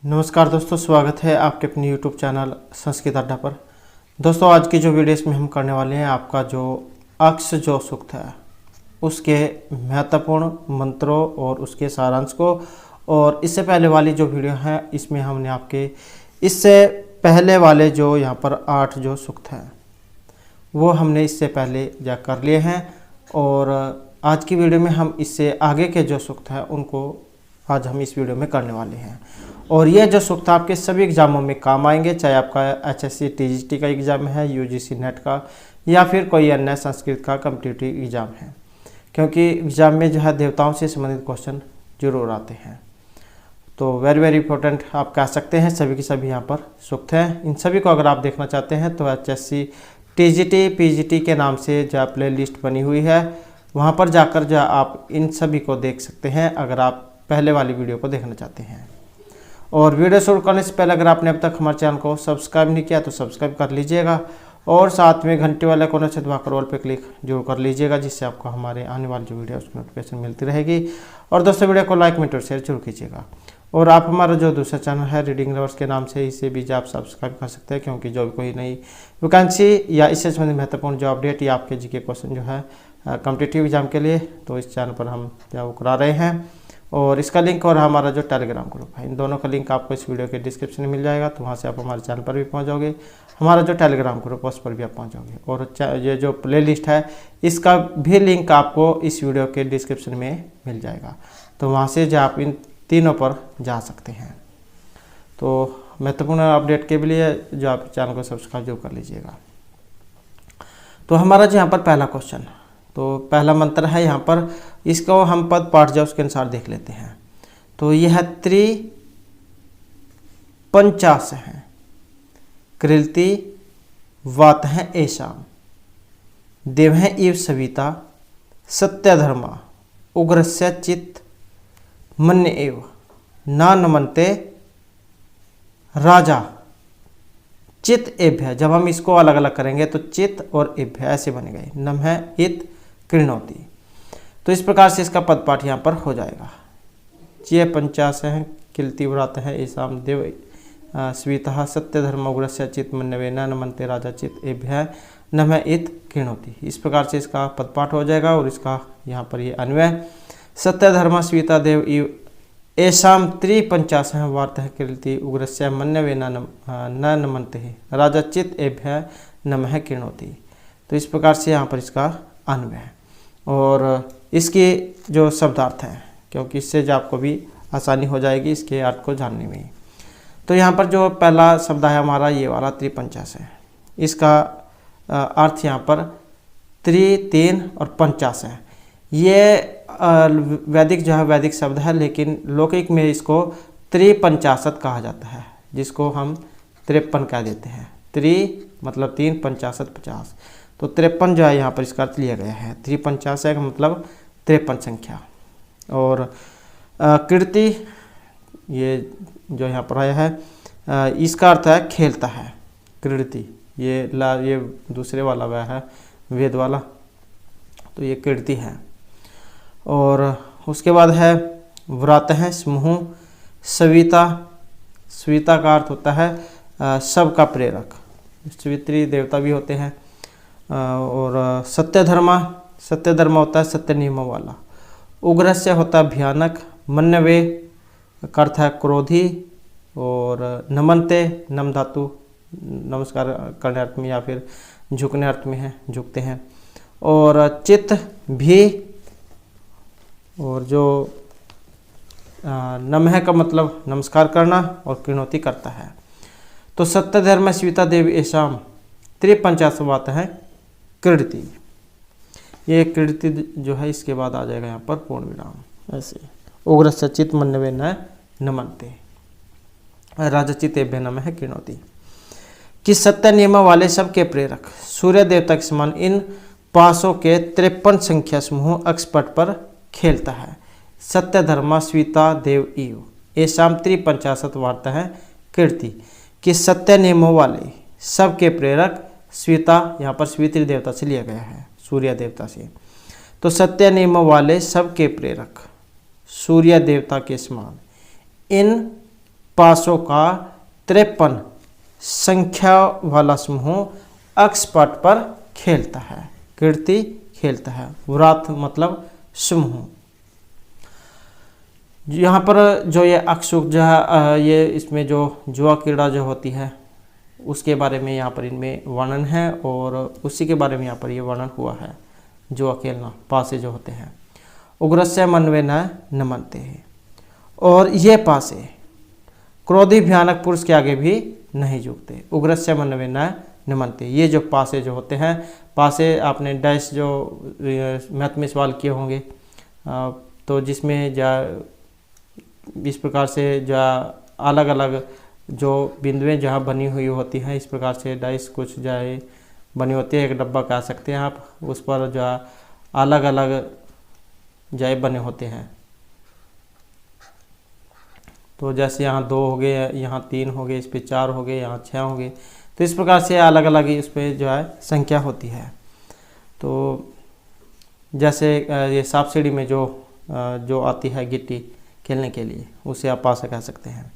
नमस्कार दोस्तों, स्वागत है आपके अपने YouTube चैनल संस्कृत अड्डा पर। दोस्तों, आज की जो वीडियो इसमें हम करने वाले हैं, आपका जो अक्ष जो सूक्त है उसके महत्वपूर्ण मंत्रों और उसके सारांश को। और इससे पहले वाली जो वीडियो है इसमें हमने आपके इससे पहले वाले जो यहाँ पर 8 जो सूक्त हैं वो हमने इससे पहले जा कर लिए हैं। और आज की वीडियो में हम इससे आगे के जो सूक्त हैं उनको आज हम इस वीडियो में करने वाले हैं। और ये जो सूक्त आपके सभी एग्ज़ामों में काम आएंगे, चाहे आपका HSC TGT का एग्ज़ाम है, UGC नेट का, या फिर कोई अन्य संस्कृत का कॉम्पिटिटिव एग्ज़ाम है, क्योंकि एग्ज़ाम में जो है देवताओं से संबंधित क्वेश्चन जरूर आते हैं। तो वेरी इंपॉर्टेंट आप कह सकते हैं, सभी की सभी यहाँ पर सूक्त हैं। इन सभी को अगर आप देखना चाहते हैं तो HSC TGT PGT के नाम से जो प्ले लिस्ट बनी हुई है वहाँ पर जाकर जो आप इन सभी को देख सकते हैं, अगर आप पहले वाली वीडियो को देखना चाहते हैं। और वीडियो शुरू करने से पहले अगर आपने अब तक हमारे चैनल को सब्सक्राइब नहीं किया तो सब्सक्राइब कर लीजिएगा, और साथ में घंटे वाले कोने से दबाकर ऑल पे क्लिक जरूर कर लीजिएगा, जिससे आपको हमारे आने वाली जो वीडियो उसकी नोटिफिकेशन मिलती रहेगी। और दोस्तों, वीडियो को लाइक कमेंट और शेयर जरूर कीजिएगा। और आप हमारा जो दूसरा चैनल है रीडिंग लवर्स के नाम से, इसे भी आप सब्सक्राइब कर सकते हैं, क्योंकि जो भी कोई नई वैकेंसी या इससे संबंधित महत्वपूर्ण जो अपडेट या आपके जीके क्वेश्चन जो है कॉम्पिटिटिव एग्जाम के लिए, तो इस चैनल पर हम जो करा रहे हैं। और इसका लिंक और हमारा जो टेलीग्राम ग्रुप है, इन दोनों का लिंक आपको इस वीडियो के डिस्क्रिप्शन में मिल जाएगा। तो वहाँ से आप हमारे चैनल पर भी पहुँच जाओगे, हमारा जो टेलीग्राम ग्रुप है उस पर भी आप पहुँच जाओगे। और ये जो प्ले लिस्ट है इसका भी लिंक आपको इस वीडियो के डिस्क्रिप्शन में मिल जाएगा, तो वहाँ से जो आप इन तीनों पर जा सकते हैं। तो महत्वपूर्ण अपडेट के लिए जो आप चैनल को सब्सक्राइब जरूर कर लीजिएगा। तो हमारा जो यहाँ पर पहला क्वेश्चन, तो पहला मंत्र है यहाँ पर, इसको हम पद पाठ जो उसके अनुसार देख लेते हैं। तो यह है 53 है, कृति वात है ऐशाम, देव है इव सविता, सत्य धर्मा, उग्रस्य चित्त मन्य एव, ना नमनते राजा चित एभ्य। जब हम इसको अलग अलग करेंगे तो चित और एभ्य ऐसे बन गए, नम है इत कृणोति। तो इस प्रकार से इसका पदपाठ यहाँ पर हो जाएगा। 50 है, किलति व्रत है ऐसाम, देव स्वीता, सत्य धर्म, उग्रस्य चित मन्यवे, न नमनते राजा चित एभ्य, नम है इत कृणोति। इस प्रकार से इसका पदपाठ हो जाएगा। और इसका यहाँ पर ये अन्वय, सत्य धर्म स्वीता देव इव ऐसाम 53 है, वार्त है किलति उग्रस्य मन्यवे न नमनते राजा चित एभ्य, नम है कृणोति। तो इस प्रकार से यहाँ पर इसका अन्वय है। और इसके जो शब्दार्थ हैं, क्योंकि इससे जो आपको भी आसानी हो जाएगी इसके अर्थ को जानने में। तो यहाँ पर जो पहला शब्द है हमारा ये वाला 53 है, इसका अर्थ यहाँ पर 3 और 50 है। ये वैदिक जो है वैदिक शब्द है, लेकिन लौकिक में इसको 53 कहा जाता है, जिसको हम 53 कह देते हैं। 3 मतलब 3, 50 50, तो 53 जो है यहाँ पर इसका अर्थ लिया गया है। 350 का मतलब 53 संख्या। और कीर्ति ये जो यहाँ पर आया है, इसका अर्थ है खेलता है, कीर्ति। ये दूसरे वाला वह है वेद वाला, तो ये कीर्ति है। और उसके बाद है व्रत है समूह, सविता, सविता का अर्थ होता है सब का प्रेरक, सवित्री देवता भी होते हैं। और सत्य धर्म होता है सत्य नियमों वाला। उग्रस्य होता है भयानक। मन्यवे का अर्थ है क्रोधी। और नमनते, नम धातु नमस्कार करने अर्थ में या फिर झुकने अर्थ में है, झुकते हैं। और चित्त भी, और जो नमः का मतलब नमस्कार करना, और कृणोति करता है। तो सत्य धर्म स्वीता देवी ऐशाम 53 बात है कृति। ये कृति जो है इसके बाद आ जाएगा यहाँ पर पूर्ण विराम, ऐसे। उग्र सचित मन्यवे न नमनते, राजा चितेभ्य नमः है कृणोति। कि सत्य नियम वाले सबके प्रेरक सूर्य देवता के समान इन पासों के 53 संख्या समूह अक्षपट पर खेलता है। सत्य धर्मा स्वीता देव इव ऐसाम 53 वार्ता है कीर्ति। कि सत्य नियमों वाले सबके प्रेरक, स्वीता यहाँ पर स्वीत्री देवता से लिया गया है, सूर्य देवता से। तो सत्य नियमों वाले सबके प्रेरक सूर्य देवता के समान इन पासों का 53 संख्या वाला समूह अक्षपट पर खेलता है। कीर्ति खेलता है। व्रात मतलब समूह। यहाँ पर जो ये अक्षुक जो है, ये इसमें जो जुआ क्रीड़ा जो होती है उसके बारे में यहाँ पर इनमें वर्णन है, और उसी के बारे में यहाँ पर ये वर्णन हुआ है। जुआ खेलना, पासे जो होते हैं। उग्रस्य मनवे न मनते हैं, और ये पासे क्रोधी भयानक पुरुष के आगे भी नहीं झुकते। उग्रस्य मनवे न मनते, ये जो पासे जो होते हैं, पासे आपने डैश जो मैथ में सवाल किए होंगे, तो जिसमें इस प्रकार से जो अलग अलग जो बिंदुएं जहाँ बनी हुई होती हैं, इस प्रकार से डाइस कुछ जाए बनी होती है, एक डब्बा कह सकते हैं आप, उस पर जो अलग अलग जाए बने होते हैं। तो जैसे यहाँ 2 हो गए, यहाँ 3 हो गए, इस पे 4 हो गए, यहाँ 6 हो गए, तो इस प्रकार से अलग अलग इस पर जो है संख्या होती है। तो जैसे ये सांप सीढ़ी में जो आती है गिट्टी खेलने के लिए, उसे आप पासे कह सकते हैं।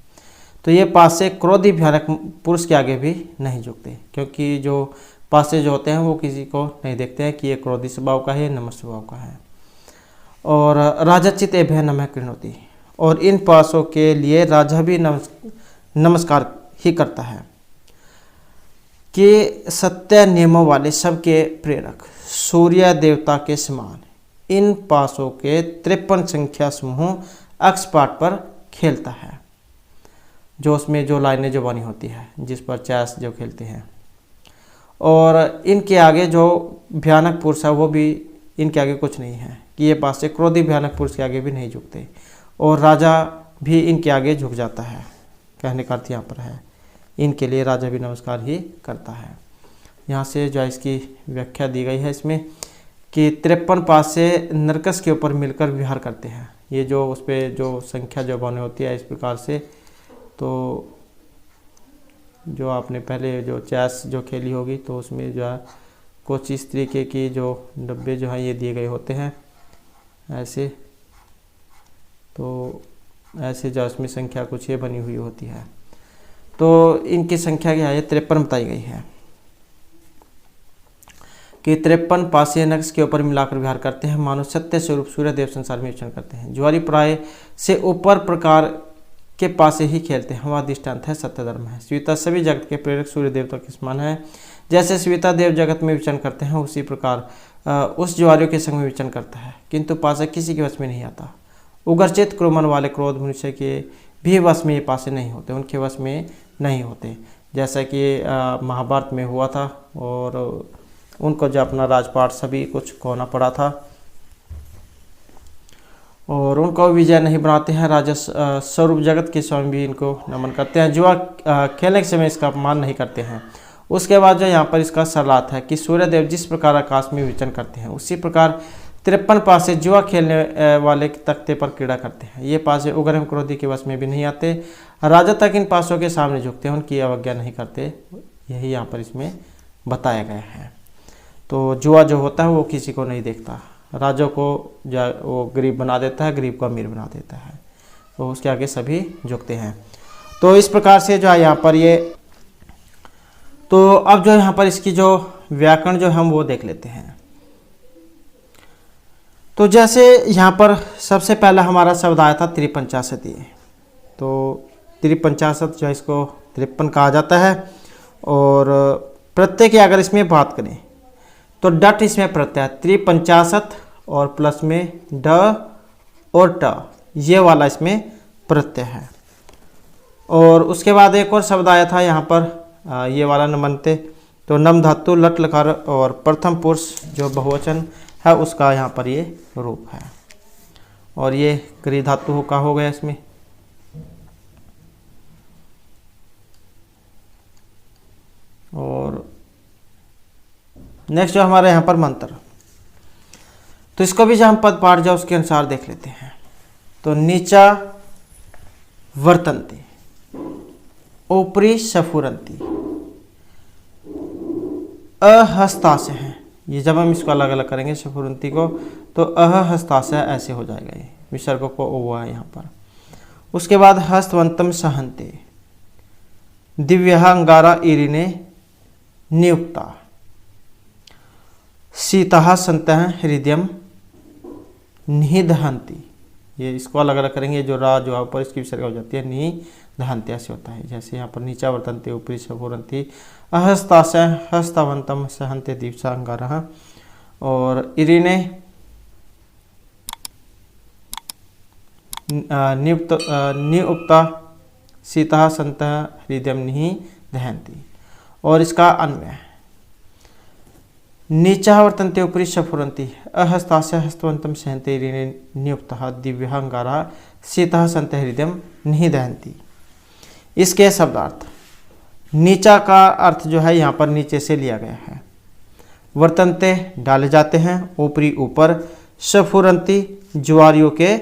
तो ये पासे क्रोधी भयानक पुरुष के आगे भी नहीं झुकते, क्योंकि जो पासे जो होते हैं वो किसी को नहीं देखते हैं कि ये क्रोधी स्वभाव का है, नम्र स्वभाव का है। और राजचित एभय नमः कृणोति, और इन पासों के लिए राजा भी नमस्कार ही करता है। कि सत्य नियमों वाले सबके प्रेरक सूर्य देवता के समान इन पासों के 53 संख्या समूह अक्षपाट पर खेलता है। जो उसमें जो लाइनें जो बनी होती है, जिस पर चेस जो खेलते हैं, और इनके आगे जो भयानक पुरुष है वो भी इनके आगे कुछ नहीं है। कि ये पासे क्रोधी भयानक पुरुष के आगे भी नहीं झुकते, और राजा भी इनके आगे झुक जाता है। कहने का अर्थ यहाँ पर है, इनके लिए राजा भी नमस्कार ही करता है। यहाँ से जो इसकी व्याख्या दी गई है इसमें कि 53 पासे नरकस के ऊपर मिलकर विहार करते हैं। ये जो उस पर जो संख्या जो बने होती है इस प्रकार से, तो जो आपने पहले जो चेस जो खेली होगी, तो उसमें जो है कुछ इस तरीके की जो डब्बे जो हैं ये दिए गए होते हैं ऐसे। तो ऐसे जो इसमें संख्या कुछ ये बनी हुई होती है। तो इनकी संख्या क्या है, 53 बताई गई है कि 53 पासे नक्श के ऊपर मिलाकर विहार करते हैं, मानो सत्य स्वरूप सूर्य देव संसार में विचरण करते हैं। जुआरी प्राय से ऊपर प्रकार के पासे ही खेलते हैं, हमारा दृष्टांत है सत्य धर्म है। स्वीता सभी जगत के प्रेरक सूर्य देवता के समान है। जैसे स्वीता देव जगत में विचरण करते हैं, उसी प्रकार उस जुआरियों के संग में विचरण करता है, किंतु पासे किसी के वश में नहीं आता। उग्रचित क्रोमन वाले क्रोध मनुष्य के भी वश में ये पासे नहीं होते, उनके वश में नहीं होते। जैसा कि महाभारत में हुआ था, और उनको जो अपना राजपाट सभी कुछ खोना पड़ा था, और उनको विजय नहीं बनाते हैं। राजा स्वरूप जगत के स्वामी भी इनको नमन करते हैं। जुआ खेलने के समय इसका अपमान नहीं करते हैं। उसके बाद जो यहाँ पर इसका सरलार्थ है कि सूर्यदेव जिस प्रकार आकाश में विचरण करते हैं, उसी प्रकार 53 पासे जुआ खेलने वाले तख्ते पर क्रीड़ा करते हैं। ये पासे उग्र एवं क्रोधी के वश में भी नहीं आते। राजा तक इन पासों के सामने झुकते हैं, उनकी अवज्ञा नहीं करते। यही यहाँ पर इसमें बताया गया है। तो जुआ जो होता है वो किसी को नहीं देखता, राजा को जो वो गरीब बना देता है, गरीब को अमीर बना देता है, तो उसके आगे सभी झुकते हैं। तो इस प्रकार से जो है यहाँ पर ये, तो अब जो यहाँ पर इसकी जो व्याकरण जो हम वो देख लेते हैं। तो जैसे यहाँ पर सबसे पहला हमारा शब्द आया था त्रिपंचाशती। तो त्रिपंचाशत जो है इसको 53 कहा जाता है। और प्रत्यय की अगर इसमें बात करें तो डट इसमें प्रत्यय, त्रिपंचाशत और प्लस में ड और ट, ये वाला इसमें प्रत्यय है। और उसके बाद एक और शब्द आया था यहाँ पर ये वाला नमनते। तो नम धातु लट लकार और प्रथम पुरुष जो बहुवचन है उसका यहाँ पर ये रूप है। और ये क्री धातु का हो गया इसमें। और नेक्स्ट जो हमारे यहाँ पर मंत्र, तो इसको भी जो हम पद पाठ जाओ उसके अनुसार देख लेते हैं। तो नीचा वर्तन्ते, ऊपरी सफुरंती, अहस्तास्य हैं। ये जब हम इसको अलग अलग करेंगे सफुरंती को, तो अहस्तास्य ऐसे हो जाएगा। ये विसर्ग को ओ है यहाँ पर। उसके बाद हस्तवंतम सहन्ते दिव्यः अंगारा इरिणे नियुक्ता शीतः सन्तः हृदयम निदहन्ति। ये इसको अलग अलग करेंगे, जो रा जो ऊपर इसकी विसर्ग हो जाती है, निदहन्ति ऐसे होता है। जैसे यहाँ पर नीचा वर्तन्ते ऊपरी स्फुरन्ति अहस्तास्य हस्तवंतम सहन्ते दिव्या अंगारः और इरिणे नियुक्ता शीतः सन्तः हृदयम निदहन्ति। और इसका अन्वय नीचा वर्तन्ते ऊपरी स्फुरन्ति अहस्तास्य हस्तवंतम सहन्ते इरिणे नियुक्तः दिव्यः अंगारः शीतः सन्तः हृदयम निदहन्ति। इसके शब्दार्थ, नीचा का अर्थ जो है यहाँ पर नीचे से लिया गया है। वर्तन्ते डाले जाते हैं, ऊपरी ऊपर, स्फुरन्ति ज्वारियों के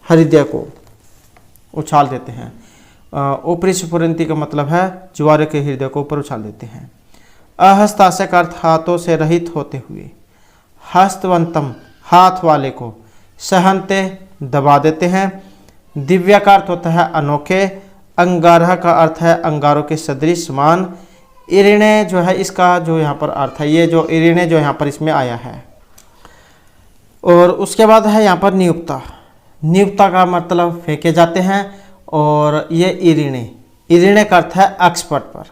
हृदय को उछाल देते हैं। ऊपरी स्फुरन्ति का मतलब है ज्वार के हृदय को ऊपर उछाल देते हैं। अहस्तास्य का अर्थ हाथों से रहित होते हुए, हस्तवंतम हाथ वाले को, सहन्ते दबा देते हैं। दिव्या का अर्थ होता है अनोखे, अंगारह का अर्थ है अंगारों के सदृश समान। इरिणे जो है इसका जो यहाँ पर अर्थ है, ये जो इरिणे जो यहाँ पर इसमें आया है। और उसके बाद है यहाँ पर नियुक्ता। नियुक्ता का मतलब फेंके जाते हैं। और ये इरिणे का अर्थ है अक्षपट पर,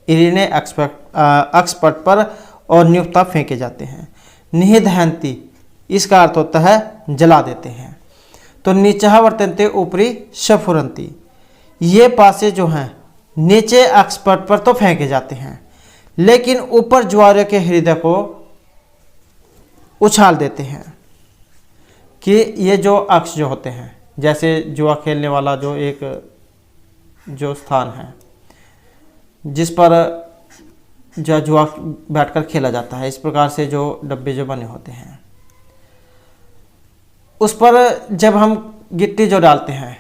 इरिणे अक्षपट पर, और नियुक्ता फेंके जाते हैं। निदहन्ति इसका अर्थ होता है जला देते हैं। तो नीचा वर्तन्ते ऊपरी स्फुरन्ति, ये पासे जो हैं नीचे अक्षपट पर तो फेंके जाते हैं, लेकिन ऊपर ज्वार के हृदय को उछाल देते हैं। कि ये जो अक्ष जो होते हैं, जैसे जुआ खेलने वाला जो एक जो स्थान है जिस पर जो जुआ बैठकर खेला जाता है, इस प्रकार से जो डब्बे जो बने होते हैं, उस पर जब हम गिट्टी जो डालते हैं,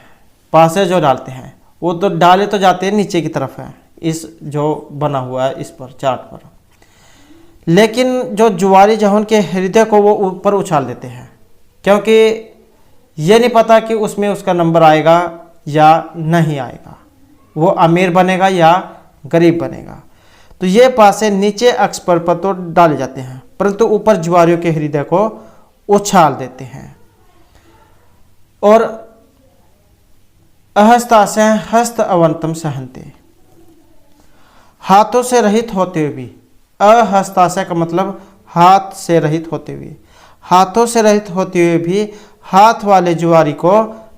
पासे जो डालते हैं, वो तो डाले तो जाते हैं नीचे की तरफ है, इस जो बना हुआ है इस पर चार्ट पर, लेकिन जो जुआरी जो उनके हृदय को वो ऊपर उछाल देते हैं, क्योंकि ये नहीं पता कि उसमें उसका नंबर आएगा या नहीं आएगा, वो अमीर बनेगा या गरीब बनेगा। तो ये पासे नीचे अक्ष पर तो डाले जाते हैं, परंतु ऊपर जुआरियों के हृदय को उछाल देते हैं। और अहस्तास्य हस्त अवंतम सहन्ते, हाथों से रहित होते हुए भी, अहस्तास्य का मतलब हाथ से रहित होते हुए, हाथों से रहित होते हुए भी हाथ वाले जुआरी को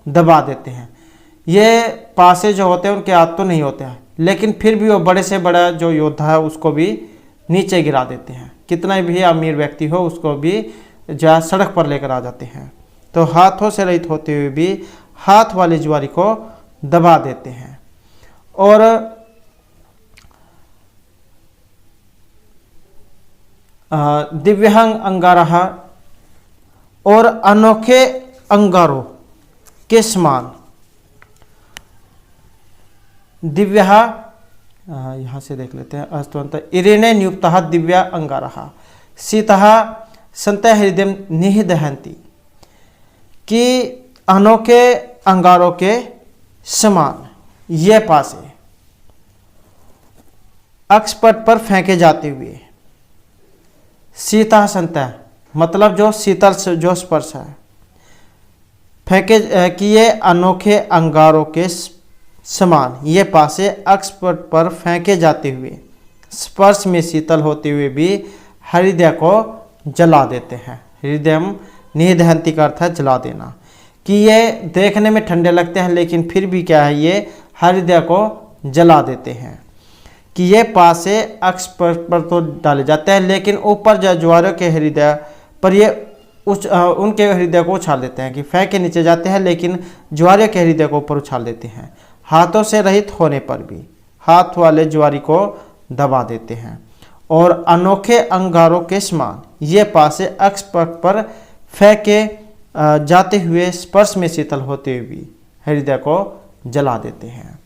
दबा देते हैं। ये पासे जो होते हैं उनके हाथ तो नहीं होते हैं, लेकिन फिर भी वो बड़े से बड़ा जो योद्धा है उसको भी नीचे गिरा देते हैं। कितना भी अमीर व्यक्ति हो उसको भी जहाँ सड़क पर लेकर आ जाते हैं। तो हाथों से रहित होते हुए भी हाथ वाले जुआरी को दबा देते हैं। और दिव्यहंग अंगारः, और अनोखे अंगारों के समान। दिव्य, यहाँ से देख लेते हैं, अस्तवंत इरिणे नियुक्तः दिव्या अंगारः शीतः सन्तः हृदयम निदहन्ति, कि अनोखे अंगारों के समान ये पासे अक्षपट पर फेंके जाते हुए, शीतः सन्तः मतलब जो शीतल जो स्पर्श है, फेंके किए अनोखे अंगारों के समान ये पासे अक्षपट पर फेंके जाते हुए स्पर्श में शीतल होते हुए भी हृदय को जला देते हैं। हृदयम निदहन्ति का अर्थ है जला देना, कि ये देखने में ठंडे लगते हैं लेकिन फिर भी क्या है, ये हृदय को जला देते हैं। कि ये पासे अक्षपट पर तो डाले जाते हैं, लेकिन ऊपर जो ज्वारों के हृदय पर ये उनके हृदय को उछाल देते हैं, कि फेंक के नीचे जाते हैं लेकिन ज्वारे के हृदय को ऊपर उछाल देते हैं। हाथों से रहित होने पर भी हाथ वाले ज्वारी को दबा देते हैं। और अनोखे अंगारों के समान ये पासे अक्षपट पर फेंके जाते हुए स्पर्श में शीतल होते हुए भी हृदय को जला देते हैं।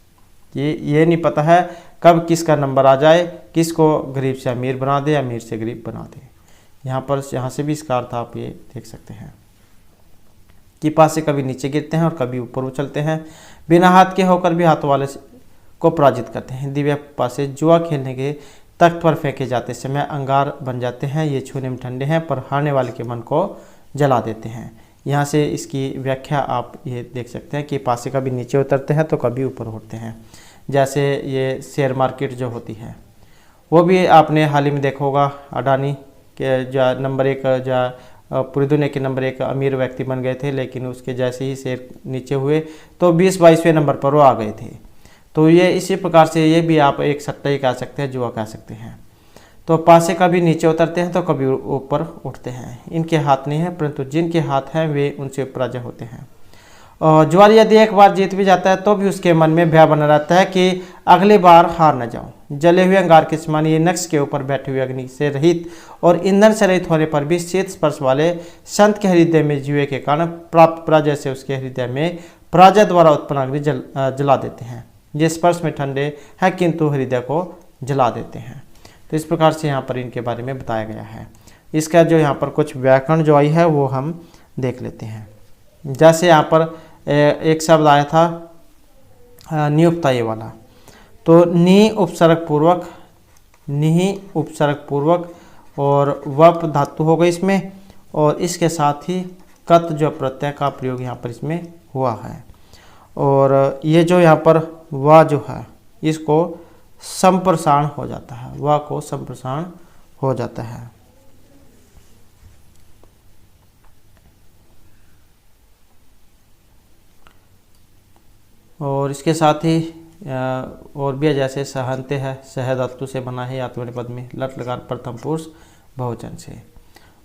ये नहीं पता है कब किसका नंबर आ जाए, किसको गरीब से अमीर बना दे, अमीर से गरीब बना दे। यहाँ से भी इसका अर्थ आप ये देख सकते हैं कि पासे कभी नीचे गिरते हैं और कभी ऊपर उछलते हैं, बिना हाथ के होकर भी हाथों वाले को पराजित करते हैं। दिव्य पासे जुआ खेलने के तख्त पर फेंके जाते समय अंगार बन जाते हैं। ये छूने में ठंडे हैं पर हारने वाले के मन को जला देते हैं। यहाँ से इसकी व्याख्या आप ये देख सकते हैं कि पासे कभी नीचे उतरते हैं तो कभी ऊपर उठते हैं। जैसे ये शेयर मार्केट जो होती है वो भी आपने हाल ही में देखा होगा, अडानी के जो नंबर 1 जो पूरी दुनिया के नंबर 1 अमीर व्यक्ति बन गए थे, लेकिन उसके जैसे ही शेयर नीचे हुए तो 20-22वें नंबर पर वो आ गए थे। तो ये इसी प्रकार से ये भी आप एक सट्टा ही कह सकते हैं, जुआ कह सकते हैं। तो पासे कभी नीचे उतरते हैं तो कभी ऊपर उठते हैं। इनके हाथ नहीं है, परंतु जिनके हाथ हैं वे उनसे पराजय होते हैं। और जुआरी यदि एक बार जीत भी जाता है तो भी उसके मन में भय बना रहता है कि अगली बार हार न जाऊं। जले हुए अंगार के समान ये नक्श के ऊपर बैठे हुए अग्नि से रहित और ईंधन से रहित होने पर भी शीत स्पर्श वाले संत के हृदय में जुए के कारण प्राप्त पराजय से उसके हृदय में पराजय द्वारा उत्पन्न अग्नि जला देते हैं। ये स्पर्श में ठंडे हैं किंतु हृदय को जला देते हैं। तो इस प्रकार से यहाँ पर इनके बारे में बताया गया है। इसका जो यहाँ पर कुछ व्याकरण जो आई है वो हम देख लेते हैं। जैसे यहाँ पर एक शब्द आया था नियुक्ता ये वाला, तो नि उपसर्ग पूर्वक, निहि उपसर्ग पूर्वक और वप धातु हो गई इसमें, और इसके साथ ही कत जो प्रत्यय का प्रयोग यहाँ पर इसमें हुआ है। और ये जो यहाँ पर वा जो है इसको संप्रसारण हो जाता है, वा को संप्रसारण हो जाता है। और इसके साथ ही और भी जैसे सहनते है, सह धातु से बना है आत्मनेपद पद में, लट लकार प्रथम पुरुष बहुवचन से।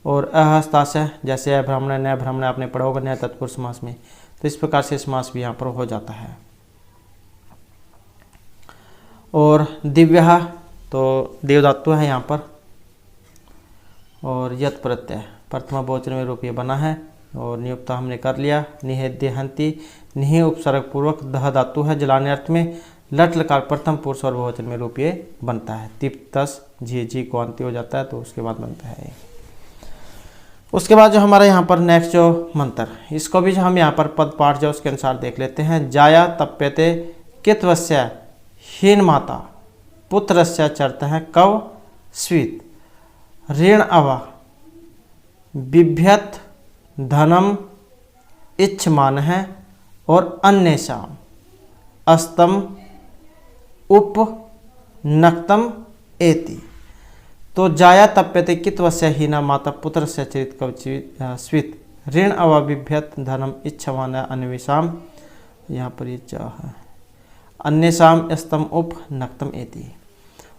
और अहस्ताशय जैसे अभ्रमण नय भ्रमण आपने पढ़ा होगा नय तत्पुरुष समास में, तो इस प्रकार से समास भी यहाँ पर हो जाता है। और दिव्य तो देव धातु है यहाँ पर, और यत प्रत्यय प्रथमा बहुवचन में रूप ये बना है। और नियुक्ता हमने कर लिया। निहेद्यहंती निहि उपसर्ग पूर्वक दह धातु है जलाने अर्थ में, लट लकार प्रथम पुरुष और बहुवचन में रूप ये बनता है। तिप तस जी को अंत्य हो जाता है तो उसके बाद बनता है। उसके बाद जो हमारा यहाँ पर नेक्स्ट जो मंत्र, इसको भी जो हम यहाँ पर पद पाठ जो उसके अनुसार देख लेते हैं। जाया तप्यते कित्वस्य हीन माता पुत्रस्य चरत है कव स्वीत ऋण अवा बिभ्यत धनम इच्छमान है और अन्य शाम अस्तम उप नक्तम एति। तो जाया तप्यते कित्वस्य हीना माता पुत्र से चरित कवचित स्वित ऋण अवाबिभ्यत धनम इच्छमान अन्वेषाम, यहाँ पर ये चा है अन्यसाम स्तम उप नक्तम एति।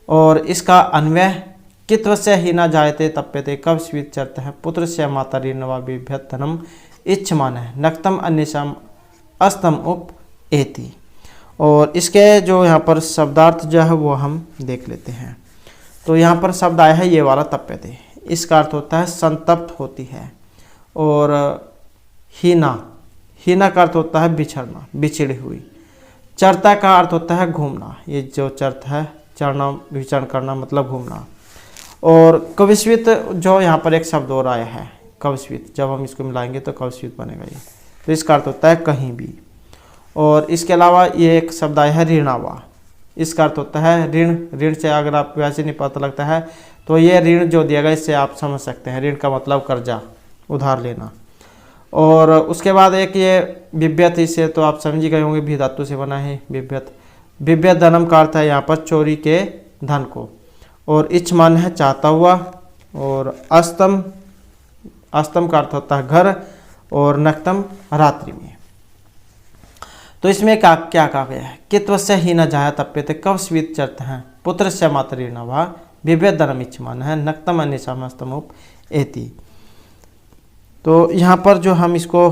और इसका अन्वय कित्वस्य हीना जायते तप्यते कव स्वीत चरत है पुत्र से माता ऋण अवाबिभ्यत धनम इच्छमान है नक्तम अन्यसाम अस्तम उप एति। और इसके जो यहाँ पर शब्दार्थ जो है वो हम देख लेते हैं। तो यहाँ पर शब्द आया है ये वाला तप्यते, इसका अर्थ होता है संतप्त होती है। और हीना, हीना का अर्थ होता है बिछड़ना, बिछड़ी हुई। चरता का अर्थ होता है घूमना, ये जो चरत है चरना विचरण करना मतलब घूमना। और कविस्वित जो यहाँ पर एक शब्द और आया है कविस्वित, जब हम इसको मिलाएंगे तो कविस्वित बनेगा ये, तो इसका अर्थ होता है कहीं भी। और इसके अलावा ये एक शब्द आया है ऋणावा, इसका अर्थ होता है ऋण। ऋण से अगर आप वैसे नहीं पता लगता है तो ये ऋण जो दिया गया इससे आप समझ सकते हैं, ऋण का मतलब कर्जा, उधार लेना। और उसके बाद एक ये बिभ्यत, इससे तो आप समझ ही गए होंगे, भी धातु से बना है बिभ्यत। बिभ्यत धनम का अर्थ है यहाँ पर चोरी के धन को। और इच्छमान है चाहता हुआ। और अस्तम, अस्तम का अर्थ होता है घर। और नक्तम रात्रि में। तो इसमें क्या कहा गया है, कित्वस्य हीना जाया तप्यते कव स्वीत चरत है पुत्र से माता ऋण वा बिभ्यत धनम इच्छमान है नक्तम अन्यसाम अस्तम उप एति। तो यहाँ पर जो हम इसको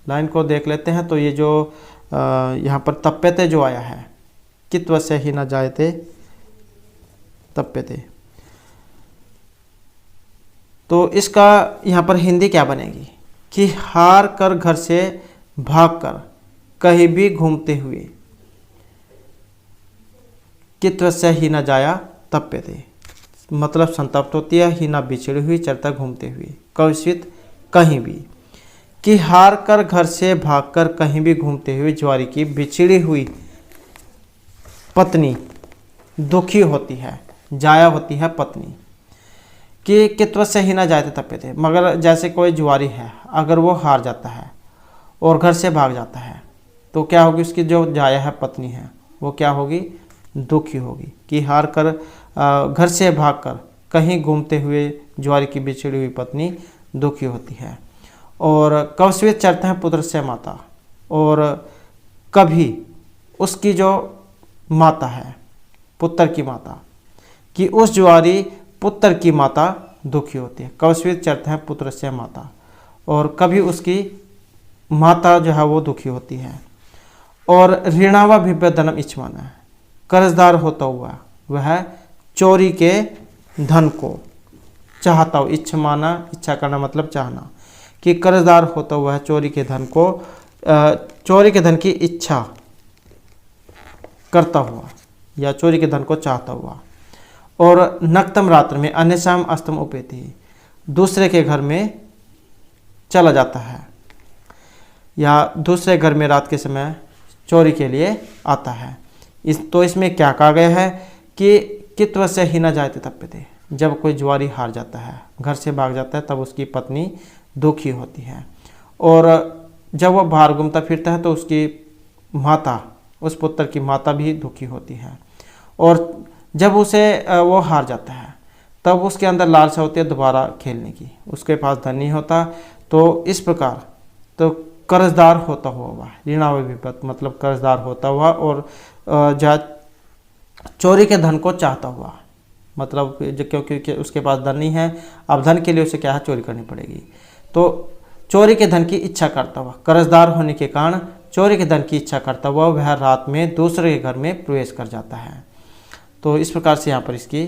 लाइन को देख लेते हैं, तो ये जो यहाँ पर तप्यते जो आया है कित्वस्य हीना जायते तप्यते, तो इसका यहाँ पर हिंदी क्या बनेगी कि हार कर घर से भागकर कहीं भी घूमते हुए, कित्वस्य हीना जाया तप्यते मतलब संतप्त होती है, हीना बिछड़ी हुई, चरता घूमते हुए, कविस्वित कहीं भी। कि हार कर घर से भागकर कहीं भी घूमते हुए ज्वारी की बिछड़ी हुई पत्नी दुखी होती है, जाया होती है पत्नी। कि कितवत से ही ना जाते तपे थे, मगर जैसे कोई जुआरी है, अगर वो हार जाता है और घर से भाग जाता है तो क्या होगी, उसकी जो जाया है पत्नी है वो क्या होगी, दुखी होगी। कि हार कर घर से भागकर कहीं घूमते हुए ज्वारी की बिछड़ी हुई पत्नी दुखी होती है। और कवस्वित चरते हैं पुत्र से माता, और कभी उसकी जो माता है, पुत्र की माता, कि उस ज्वारी पुत्र की माता दुखी होती है। कवस्वित चरते हैं पुत्र से माता, और कभी उसकी माता जो है वो दुखी होती है। और ऋणावा भिव्यधनम इच्छमाना है, कर्जदार होता हुआ वह चोरी के धन को चाहता हो। इच्छमाना, इच्छा करना मतलब चाहना, कि कर्जदार होता हुआ है चोरी के धन को, चोरी के धन की इच्छा करता हुआ या चोरी के धन को चाहता हुआ। और नक्तम रात्र में अन्यसाम अस्तम उपेति, दूसरे के घर में चला जाता है या दूसरे घर में रात के समय चोरी के लिए आता है। इसमें क्या कहा गया है कि कित्व से ही न जाते तप्यते, जब कोई ज्वारी हार जाता है, घर से भाग जाता है, तब उसकी पत्नी दुखी होती है। और जब वह बाहर घूमता फिरता है तो उसकी माता, उस पुत्र की माता भी दुखी होती है। और जब उसे वो हार जाता है तब उसके अंदर लालसा होती है दोबारा खेलने की, उसके पास धन नहीं होता। तो इस प्रकार तो कर्जदार होता हुआ, ऋणाव विपत मतलब कर्जदार होता हुआ, और चोरी के धन को चाहता हुआ, मतलब क्योंकि उसके पास धन नहीं है, अब धन के लिए उसे क्या है, चोरी करनी पड़ेगी। तो चोरी के धन की इच्छा करता हुआ, कर्जदार होने के कारण चोरी के धन की इच्छा करता हुआ वह रात में दूसरे के घर में प्रवेश कर जाता है। तो इस प्रकार से यहाँ पर इसकी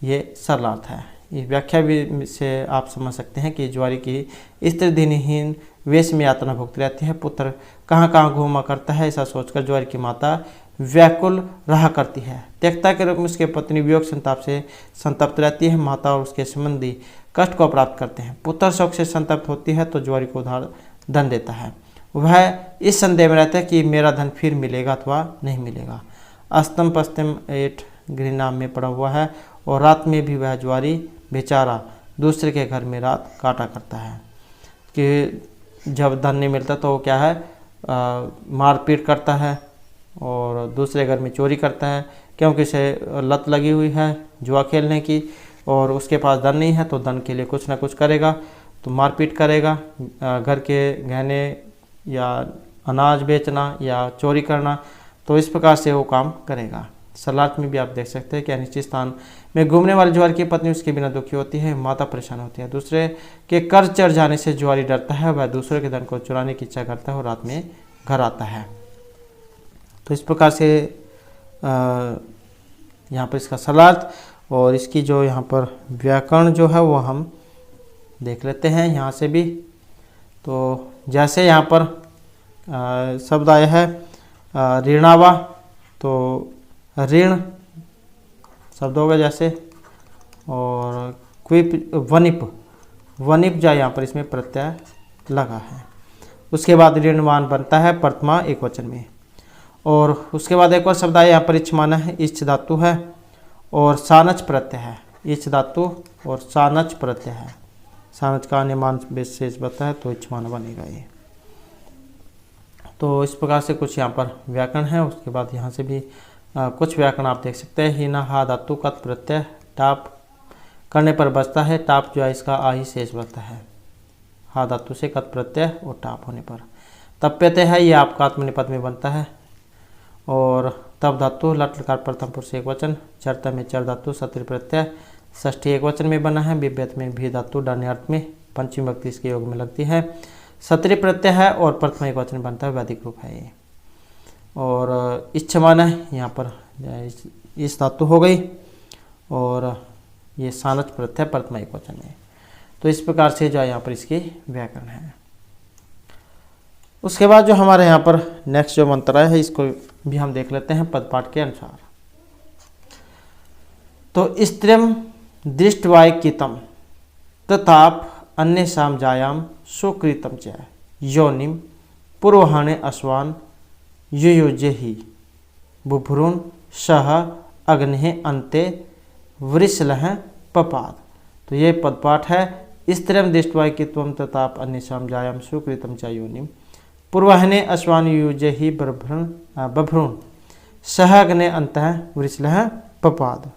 ये सरलार्थ है। इस व्याख्या भी से आप समझ सकते हैं कि ज्वारी की स्त्री दिनहीन वेश में यातना भुगत रहती है, पुत्र कहाँ कहाँ घूमा करता है, ऐसा सोचकर ज्वारी की माता व्याकुल रहा करती है। त्यक्ता के रूप में उसके पत्नी वियोग संताप से संतप्त रहती है। माता और उसके संबंधी कष्ट को प्राप्त करते हैं। पुत्र शोक से संतप्त होती है तो ज्वारी को उधार धन देता है। वह इस संदेह में रहता है कि मेरा धन फिर मिलेगा अथवा नहीं मिलेगा। अस्तम पस्तम 8 गृह नाम में पड़ा हुआ है। और रात में भी वह ज्वारी बेचारा दूसरे के घर में रात काटा करता है। कि जब धन नहीं मिलता तो वो क्या है, मारपीट करता है और दूसरे घर में चोरी करता है, क्योंकि इसे लत लगी हुई है जुआ खेलने की, और उसके पास धन नहीं है तो धन के लिए कुछ ना कुछ करेगा, तो मारपीट करेगा, घर के गहने या अनाज बेचना या चोरी करना, तो इस प्रकार से वो काम करेगा। सरलार्थ में भी आप देख सकते हैं कि अनिश्चित स्थान में घूमने वाली ज्वारी की पत्नी उसके बिना दुखी होती है, माता परेशान होती है। दूसरे के कर्ज चढ़ जाने से ज्वारी डरता है, वह दूसरे के धन को चुराने की इच्छा करता है और रात में घर आता है। तो इस प्रकार से यहाँ पर इसका सरलार्थ और इसकी जो यहाँ पर व्याकरण जो है वो हम देख लेते हैं यहाँ से भी। तो जैसे यहाँ पर शब्द आया है ऋणावा, तो ऋण शब्द होगा जैसे, और क्विप वनिप, वनिप जा यहाँ पर इसमें प्रत्यय लगा है। उसके बाद ऋणवान बनता है प्रथमा एक वचन में। और उसके बाद एक और शब्द आया यहाँ पर इच्छमाना है, इच्छ धातु है और सानच प्रत्यय है। इच्छ धातु और सानच प्रत्यय है, सानच का निर्माण विशेष बनता है तो इच्छमाना बनेगा ये। तो इस प्रकार से कुछ यहाँ पर व्याकरण है। उसके बाद यहाँ से भी कुछ व्याकरण आप देख सकते हैं। हीना हा धातु कत प्रत्यय टाप करने पर बचता है, टाप जो है इसका आ ही शेष बचता है, हा धातु से कत प्रत्यय और टाप होने पर। तप्यते है ये आपका आत्मनिपद में बनता है। और तब धातु लट लकार प्रथम पुरुष एक वचन, चरता में चर धातु सत्र प्रत्यय षष्ठी एक वचन में बना है। विभ्यत में भी धातु डान्य अर्थ में पंचमी भक्ति इसके योग में लगती है। सत्री प्रत्यय है और प्रथम एक वचन बनता है, वैदिक रूप है ये। और इच्छमान है यहाँ पर इस धातु हो गई, और ये सानच प्रत्यय प्रथम एक वचन है। तो इस प्रकार से जो है यहाँ पर इसकी व्याकरण है। उसके बाद जो हमारे यहाँ पर नेक्स्ट जो मंत्र है इसको भी हम देख लेते हैं पदपाठ के अनुसार। तो स्त्रियम दृष्टवाक्यतम तथाप अन्य शाम जायाम सुकृतम च, योनिम पूर्वहाने अश्वान युयुजेहि बुभ्रून सह अग्नि अन्ते वृषलः पपाद। तो ये पदपाठ है। स्त्रियम दृष्ट्वा कि त्वं तताप अन्येषां जायां सुकृतं च योनिम पूर्वाह्ने अश्वान युयुजेहि बभ्रून सह अग्ने अन्तः वृषलः पपाद।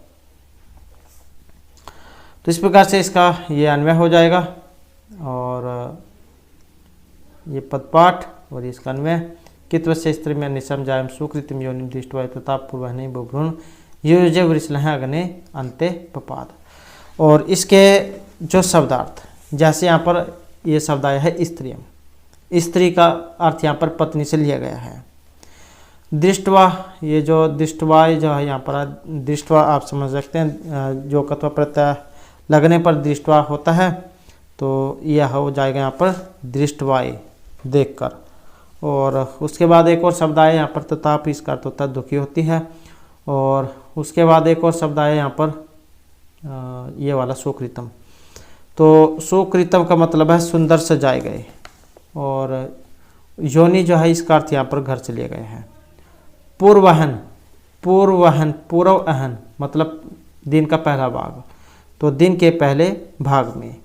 तो इस प्रकार से इसका ये अन्वय हो जाएगा और ये पदपाठ और इसका अन्वय कित्वस्य स्त्री में अन्येषां जायां सुकृतं योनिम दृष्ट्वा तताप पूर्वाह्ने बभ्रून युयुजे वृषलः अग्ने अन्ते पपाद। और इसके जो शब्दार्थ, जैसे यहाँ पर ये शब्द आया है स्त्रियम, स्त्री का अर्थ यहाँ पर पत्नी से लिया गया है। दृष्टवा, ये जो दृष्टवा जो है यहाँ पर दृष्टवा आप समझ सकते हैं, जो कत्वा प्रत्यय लगने पर दृष्टवा होता है, तो यह हो जाएगा यहाँ पर दृष्टवाय देखकर। और उसके बाद एक और शब्द आया यहाँ पर तताप, इसका अर्थ होता है दुखी होती है। और उसके बाद एक और शब्द आया यहाँ पर ये वाला सुकृतम। तो सुकृतम का मतलब है सुंदर सजाए गए, और योनि जो है इसका अर्थ यहाँ पर घर से लिए गए हैं। पूर्वहन, पूर्वहन पूर्व अहन मतलब दिन का पहला भाग, तो दिन के पहले भाग में।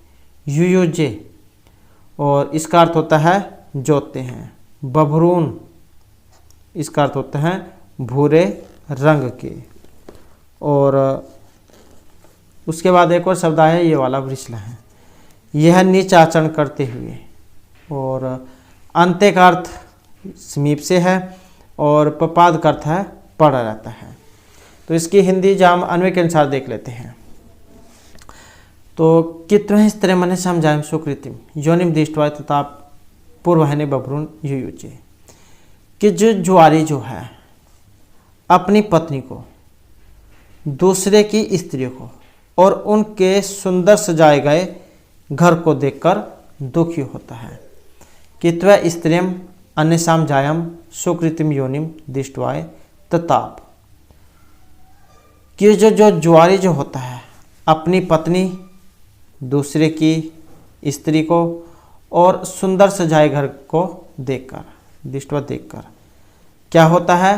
युयुजे, और इसका अर्थ होता है जोतते हैं। बभरून, इसका अर्थ होता है भूरे रंग के। और उसके बाद एक और शब्द आया ये वाला वृषल है, यह नीच आचरण करते हुए। और अंत्य का अर्थ समीप से है और पपाद का अर्थ है पड़ा रहता है। तो इसकी हिंदी जाम अन्वय के अनुसार देख लेते हैं। तो कित्वं स्त्रियं अन्येषां जायां सुकृतिं योनिम दृष्ट्वा तताप पूर्वाह्ने बभ्रून युयुजे। कि जो जुआरी जो है अपनी पत्नी को, दूसरे की स्त्री को और उनके सुंदर सजाए गए घर को देखकर दुखी होता है। कित्वं स्त्रियं अन्येषां जायां सुकृतिं योनिम दृष्ट्वा तताप। कि जो जुआरी जो होता है अपनी पत्नी, दूसरे की स्त्री को और सुंदर सजाए घर को देखकर, दृष्ट्वा देखकर क्या होता है,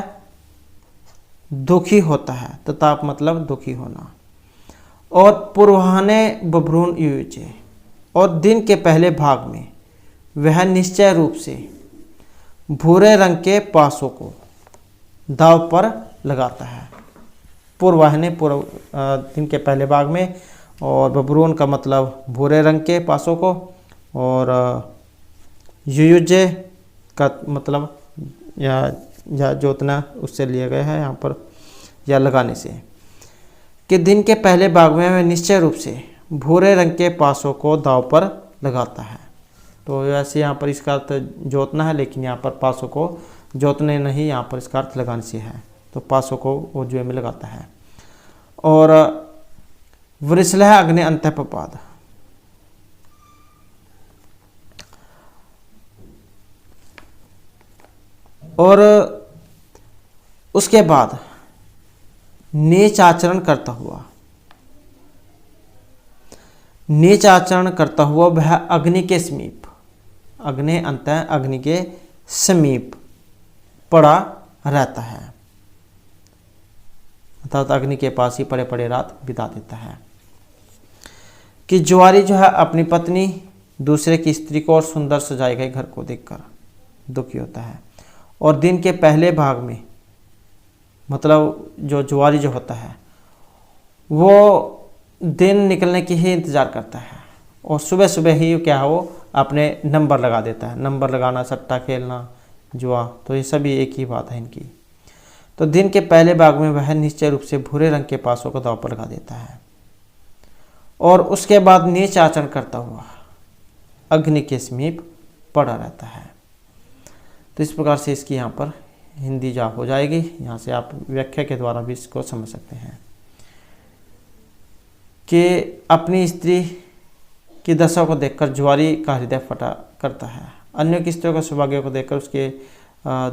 दुखी होता है। तताप मतलब दुखी होना। और पूर्वाह्ने बभ्रून युयुजे, और दिन के पहले भाग में वह निश्चय रूप से भूरे रंग के पासों को दाव पर लगाता है। पूर्वाह्ने पूर्व दिन के पहले भाग में, और बभ्रून का मतलब भूरे रंग के पासों को, और युयुजे का मतलब या जोतना उससे लिया गया है यहाँ पर, या लगाने से। कि दिन के पहले भाग में वह निश्चय रूप से भूरे रंग के पासों को दाव पर लगाता है। तो वैसे यहाँ पर इसका अर्थ जोतना है, लेकिन यहाँ पर पासों को जोतने नहीं, यहाँ पर इसका अर्थ लगाने से है। तो पासों को वो जुए में लगाता है। और वृषलः अग्ने अन्ते पपाद। और उसके बाद नीच आचरण करता हुआ वह अग्नि के समीप, अग्नि अंत अग्नि के समीप पड़ा रहता है, अर्थात अग्नि के पास ही पड़े पड़े रात बिता देता है। कि जुआरी जो है अपनी पत्नी, दूसरे की स्त्री को और सुंदर सजाए गए घर को देखकर दुखी होता है। और दिन के पहले भाग में मतलब जो जुआरी जो होता है वो दिन निकलने की ही इंतज़ार करता है, और सुबह सुबह ही क्या है वो अपने नंबर लगा देता है। नंबर लगाना, सट्टा खेलना, जुआ, तो ये सभी एक ही बात है इनकी। तो दिन के पहले भाग में वह निश्चय रूप से भूरे रंग के पासों को दांव पर लगा देता है, और उसके बाद नीच आचरण करता हुआ अग्नि के समीप पड़ा रहता है। तो इस प्रकार से इसकी यहाँ पर हिंदी जा हो जाएगी। यहाँ से आप व्याख्या के द्वारा भी इसको समझ सकते हैं कि अपनी स्त्री की दशा को देखकर जुआरी का हृदय फटा करता है। अन्यों की स्त्रियों के सौभाग्य को देखकर उसके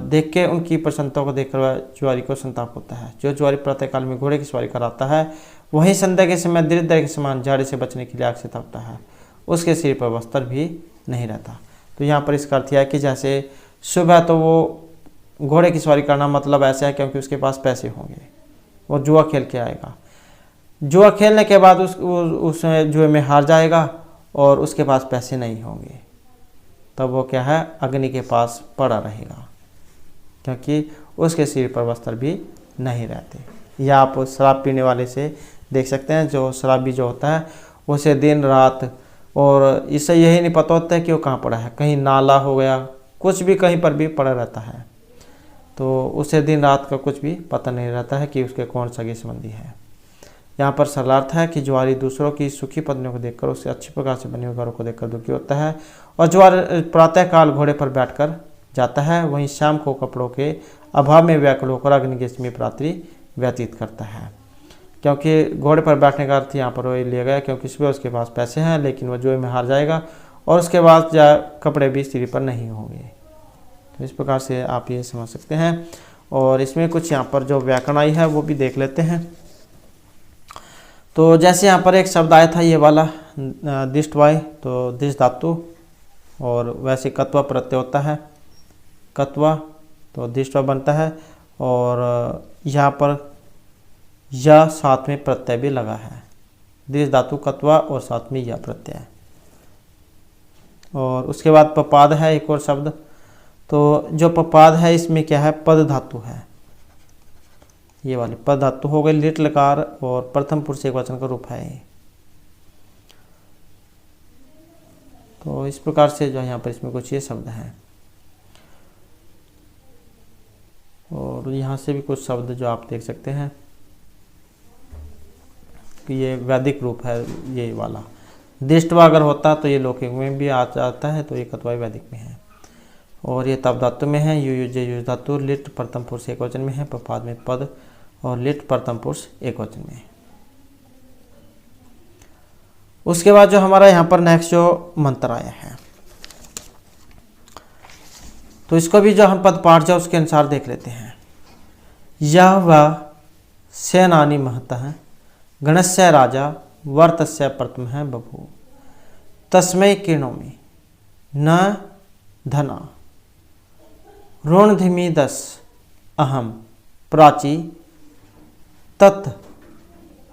देख के उनकी प्रसन्नता को देखकर वह जुआरी को संताप होता है। जो जुआरी प्रातःकाल में घोड़े की सवारी कराता है वही संध्या के समय दरिद्र के समान झाड़ी से बचने के लिए आग से तपता है। उसके सिर पर वस्त्र भी नहीं रहता। तो यहाँ पर इसका अर्थ यह है कि जैसे शुभ है तो वो घोड़े की सवारी करना मतलब ऐसा है क्योंकि उसके पास पैसे होंगे, वो जुआ खेल के आएगा। जुआ खेलने के बाद उस जुए में हार जाएगा और उसके पास पैसे नहीं होंगे, तब वो क्या है, अग्नि के पास पड़ा रहेगा क्योंकि उसके सिर पर वस्त्र भी नहीं रहते। या आप शराब पीने वाले से देख सकते हैं, जो शराबी जो होता है उसे दिन रात, और इसे यही नहीं पता होता है कि वो कहाँ पड़ा है, कहीं नाला हो गया, कुछ भी कहीं पर भी पड़ा रहता है, तो उसे दिन रात का कुछ भी पता नहीं रहता है कि उसके कौन सगे संबंधी है। यहाँ पर सरलार्थ है कि ज्वारी दूसरों की सुखी पत्नियों को देखकर, उससे अच्छी प्रकार से बने हुए घरों को देखकर दुखी होता है। और ज्वार प्रातःकाल घोड़े पर बैठकर जाता है, वहीं शाम को कपड़ों के अभाव में व्याकुल होकर अग्नि के समीप रात्रि व्यतीत करता है। क्योंकि घोड़े पर बैठने का अर्थ यहाँ पर वही लिया गया, क्योंकि सुबह उसके पास पैसे हैं लेकिन वह जुए में हार जाएगा और उसके बाद कपड़े भी सिर पर नहीं होंगे। तो इस प्रकार से आप ये समझ सकते हैं। और इसमें कुछ यहाँ पर जो व्याकरण आई है वो भी देख लेते हैं। तो जैसे यहाँ पर एक शब्द आया था ये वाला दिष्टवाय, तो दिश धातु, और वैसे कत्वा प्रत्यय होता है, कत्वा तो दिष्टवा बनता है, और यहाँ पर या साथ में प्रत्यय भी लगा है, दिश धातु कत्वा और साथ में या प्रत्यय। और उसके बाद पपाद है एक और शब्द, तो जो पपाद है इसमें क्या है, पद धातु है, ये वाली पद धातु हो गई, लिट लकार और प्रथम पुरुष एकवचन का रूप है। तो इस प्रकार से जो है यहाँ पर इसमें कुछ ये शब्द हैं, और यहाँ से भी कुछ शब्द जो आप देख सकते हैं कि ये वैदिक रूप है। ये वाला दिष्टवा अगर होता तो ये लौकिक में भी आ जाता है, तो ये कत्वा वैदिक में है। और ये तप धातु में है, युज धातु, लिट प्रथम पुरुष एकवचन में है, पपाद में पद और लिट प्रथम पुरुष एकवचन में। उसके बाद जो हमारा यहाँ पर नेक्स्ट जो मंत्र आया है, तो इसको भी जो हम पद पाठ जाओ उसके अनुसार देख लेते हैं। यह वह सेनानी महतः गणस्य राजा वर्तस्य प्रथम है बभू, तस्मै किरणोमि न धना ऋणधिमी दस अहम प्राची तत्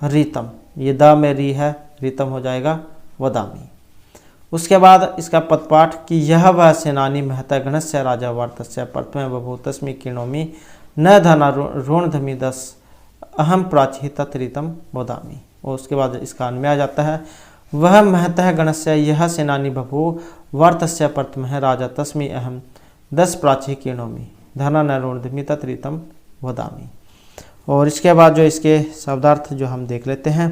रीतम, ये द में री है, रीतम हो जाएगा वदामी। उसके बाद इसका पदपाठ कि यह वह सेनानी महता गणस्य राजा वार्तस्य प्रथम बभू तस्मै किरणोमि न धना ऋणधिमी दस अहम प्राची तत् रीतम वदामी। और उसके बाद इसका अन्वय आ जाता है, वह महतः गणस्य यह सेनानी बभू वर्तस्य प्रथम है राजा तस्मै अहम 10 प्राची किरणोमि धना न ऋणधिमी तत् रीतम वदामी। और इसके बाद जो इसके शब्दार्थ जो हम देख लेते हैं,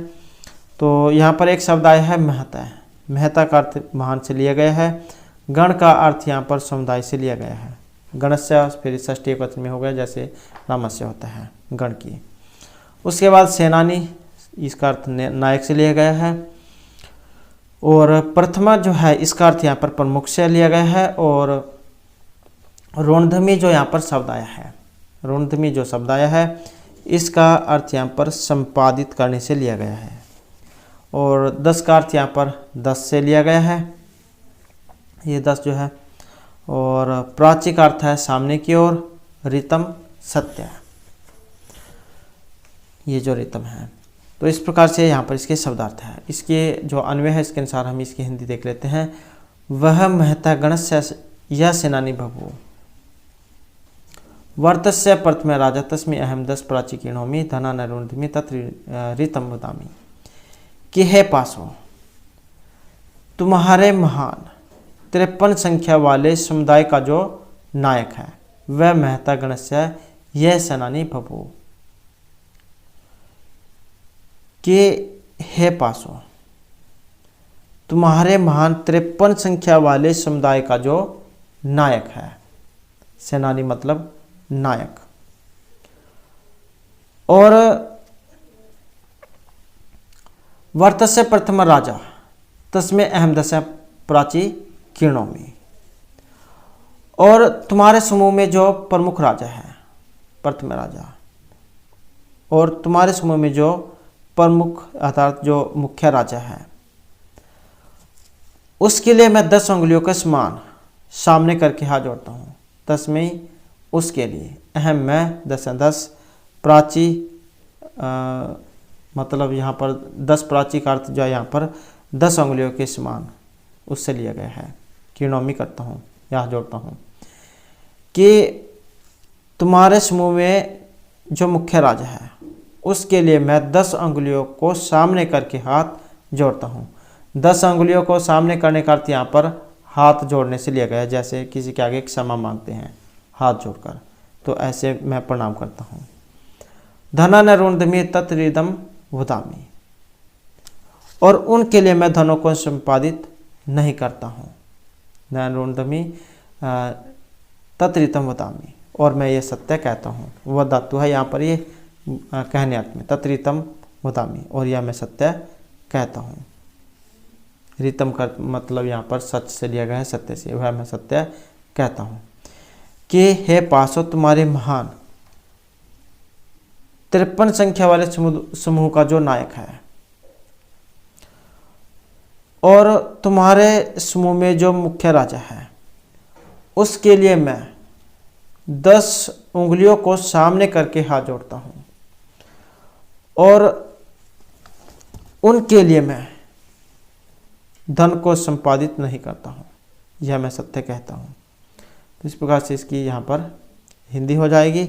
तो यहाँ पर एक शब्द आया है महता। महता का अर्थ महान से लिया गया है, गण का अर्थ यहाँ पर समुदाय से लिया गया है, गणस्य फिर षष्ठी एकवचन में हो गया जैसे रामस्य होता है गण की। उसके बाद सेनानी, इसका अर्थ नायक से लिया गया है, और प्रथमा जो है इसका अर्थ यहाँ पर प्रमुख से लिया गया है। और ऋणधिमी जो यहाँ पर शब्द आया है, ऋणधिमी जो शब्द आया है इसका अर्थ यहाँ पर संपादित करने से लिया गया है। और 10 का अर्थ यहाँ पर 10 से लिया गया है, ये 10 जो है। और प्राची का अर्थ है सामने की ओर, रीतम सत्य, ये जो रीतम है। तो इस प्रकार से यहाँ पर इसके शब्दार्थ है। इसके जो अन्वय है इसके अनुसार हम इसकी हिंदी देख लेते हैं। वह महता गणस्य यह सेनानी बभू वर्तस्य प्रथम राजा तस्मै अहम 10 प्राची किरणोमि धना न ऋणधिमी तत् रीतम वदामि। कि हे पासो, तुम्हारे महान 53 संख्या वाले समुदाय का जो नायक है वह महता गणस्य यह सेनानी बभू। कि हे पासो, तुम्हारे महान 53 संख्या वाले समुदाय का जो नायक है, सेनानी मतलब नायक। और वर्तस्य प्रथम राजा तस्मै अहम 10 प्राची किरणोमि। और तुम्हारे समूह में जो प्रमुख राजा है, प्रथम राजा, और तुम्हारे समूह में जो प्रमुख अर्थात जो मुख्य राजा है, उसके लिए मैं 10 उंगलियों के समान सामने करके हाथ जोड़ता हूँ। तस्मै उसके लिए, अहम मैं, 10 प्राची, मतलब यहाँ पर 10 प्राची का अर्थ जो है यहाँ पर 10 उंगलियों के समान, उससे लिया गया है। किणोमी करता हूँ, यहाँ जोड़ता हूँ कि तुम्हारे समूह में जो मुख्य राजा है उसके लिए मैं 10 उंगलियों को सामने करके हाथ जोड़ता हूँ। 10 उंगलियों को सामने करने का अर्थ यहाँ पर हाथ जोड़ने से लिया गया है। जैसे किसी के आगे क्षमा मांगते हैं हाथ जोड़कर, तो ऐसे मैं प्रणाम करता हूँ। धना न रुणधमी तत्रिदम वदामी, और उनके लिए मैं धनों को संपादित नहीं करता हूँ। न रुणधमी तत्रितम वदामी, और मैं ये सत्य कहता हूँ। वह धातु है यहाँ पर ये कहने अर्थ में, तत्रितम वदामी, और यह मैं सत्य कहता हूँ। रितम का मतलब यहाँ पर सच से लिया गया है, सत्य से, वह मैं सत्य कहता हूँ कि हे पासो तुम्हारे महान 53 संख्या वाले समूह का जो नायक है, और तुम्हारे समूह में जो मुख्य राजा है, उसके लिए मैं 10 उंगलियों को सामने करके हाथ जोड़ता हूँ, और उनके लिए मैं धन को संपादित नहीं करता हूँ। यह मैं सत्य कहता हूँ। तो इस प्रकार से इसकी यहाँ पर हिंदी हो जाएगी,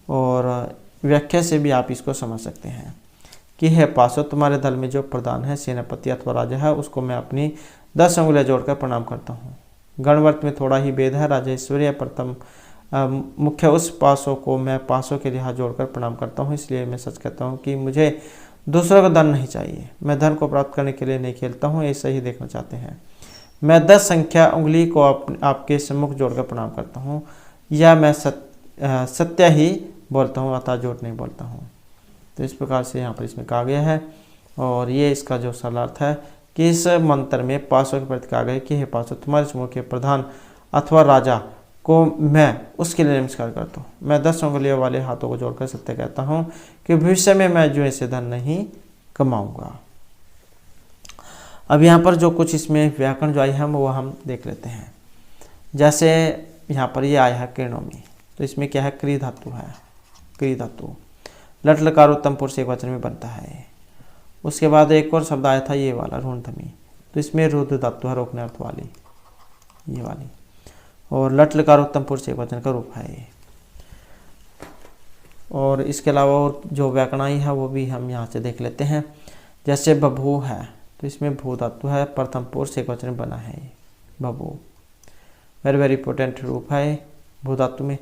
और व्याख्या से भी आप इसको समझ सकते हैं कि हे पासो तुम्हारे दल में जो प्रधान है, सेनापति अथवा राजा है, उसको मैं अपनी 10 उंगलियां जोड़कर प्रणाम करता हूँ। गणवर्त में थोड़ा ही भेद है। राजेश्वरी प्रथम मुख्य उस पासों को मैं पासों के लिए हाथ जोड़कर प्रणाम करता हूँ। इसलिए मैं सच कहता हूँ कि मुझे दूसरों का धन नहीं चाहिए। मैं धन को प्राप्त करने के लिए नहीं खेलता हूँ, ऐसा ही देखना चाहते हैं। मैं 10 संख्या उंगली को आपके सम्मुख जोड़कर प्रणाम करता हूँ, या मैं सत्य ही बोलता हूँ, अतः झूठ नहीं बोलता हूँ। तो इस प्रकार से यहाँ पर इसमें कहा गया है, और ये इसका जो सरल अर्थ है कि इस मंत्र में पासों के प्रति कहा गया कि हे पासों तुम्हारे समूह के प्रधान अथवा राजा को मैं उसके लिए नमस्कार करता हूँ। मैं 10 उंगलियों वाले हाथों को जोड़कर सत्य कहता हूँ कि भविष्य में मैं जो ऐसे धन नहीं कमाऊंगा। अब यहाँ पर जो कुछ इसमें व्याकरण जो आई है वो हम देख लेते हैं। जैसे यहाँ पर ये आया है किरणोमी, तो इसमें क्या है, क्री धातु है। क्री धातु लट लकार उत्तम पुरुष एक वचन में बनता है। उसके बाद एक और शब्द आया था ये वाला रुणधमी, तो इसमें रुद्र धातु है, रोकने अर्थ वाली, ये वाली, और लट लकार उत्तम पुरुष एक वचन का रूप है ये। और इसके अलावा और जो व्याकरण आई है वो भी हम यहाँ से देख लेते हैं। जैसे बभू है, तो इसमें भू धातु है, प्रथम पुरुष एक वचन बना है ये बभू, वेरी वेरी इंपॉर्टेंट रूप है भू धातु में।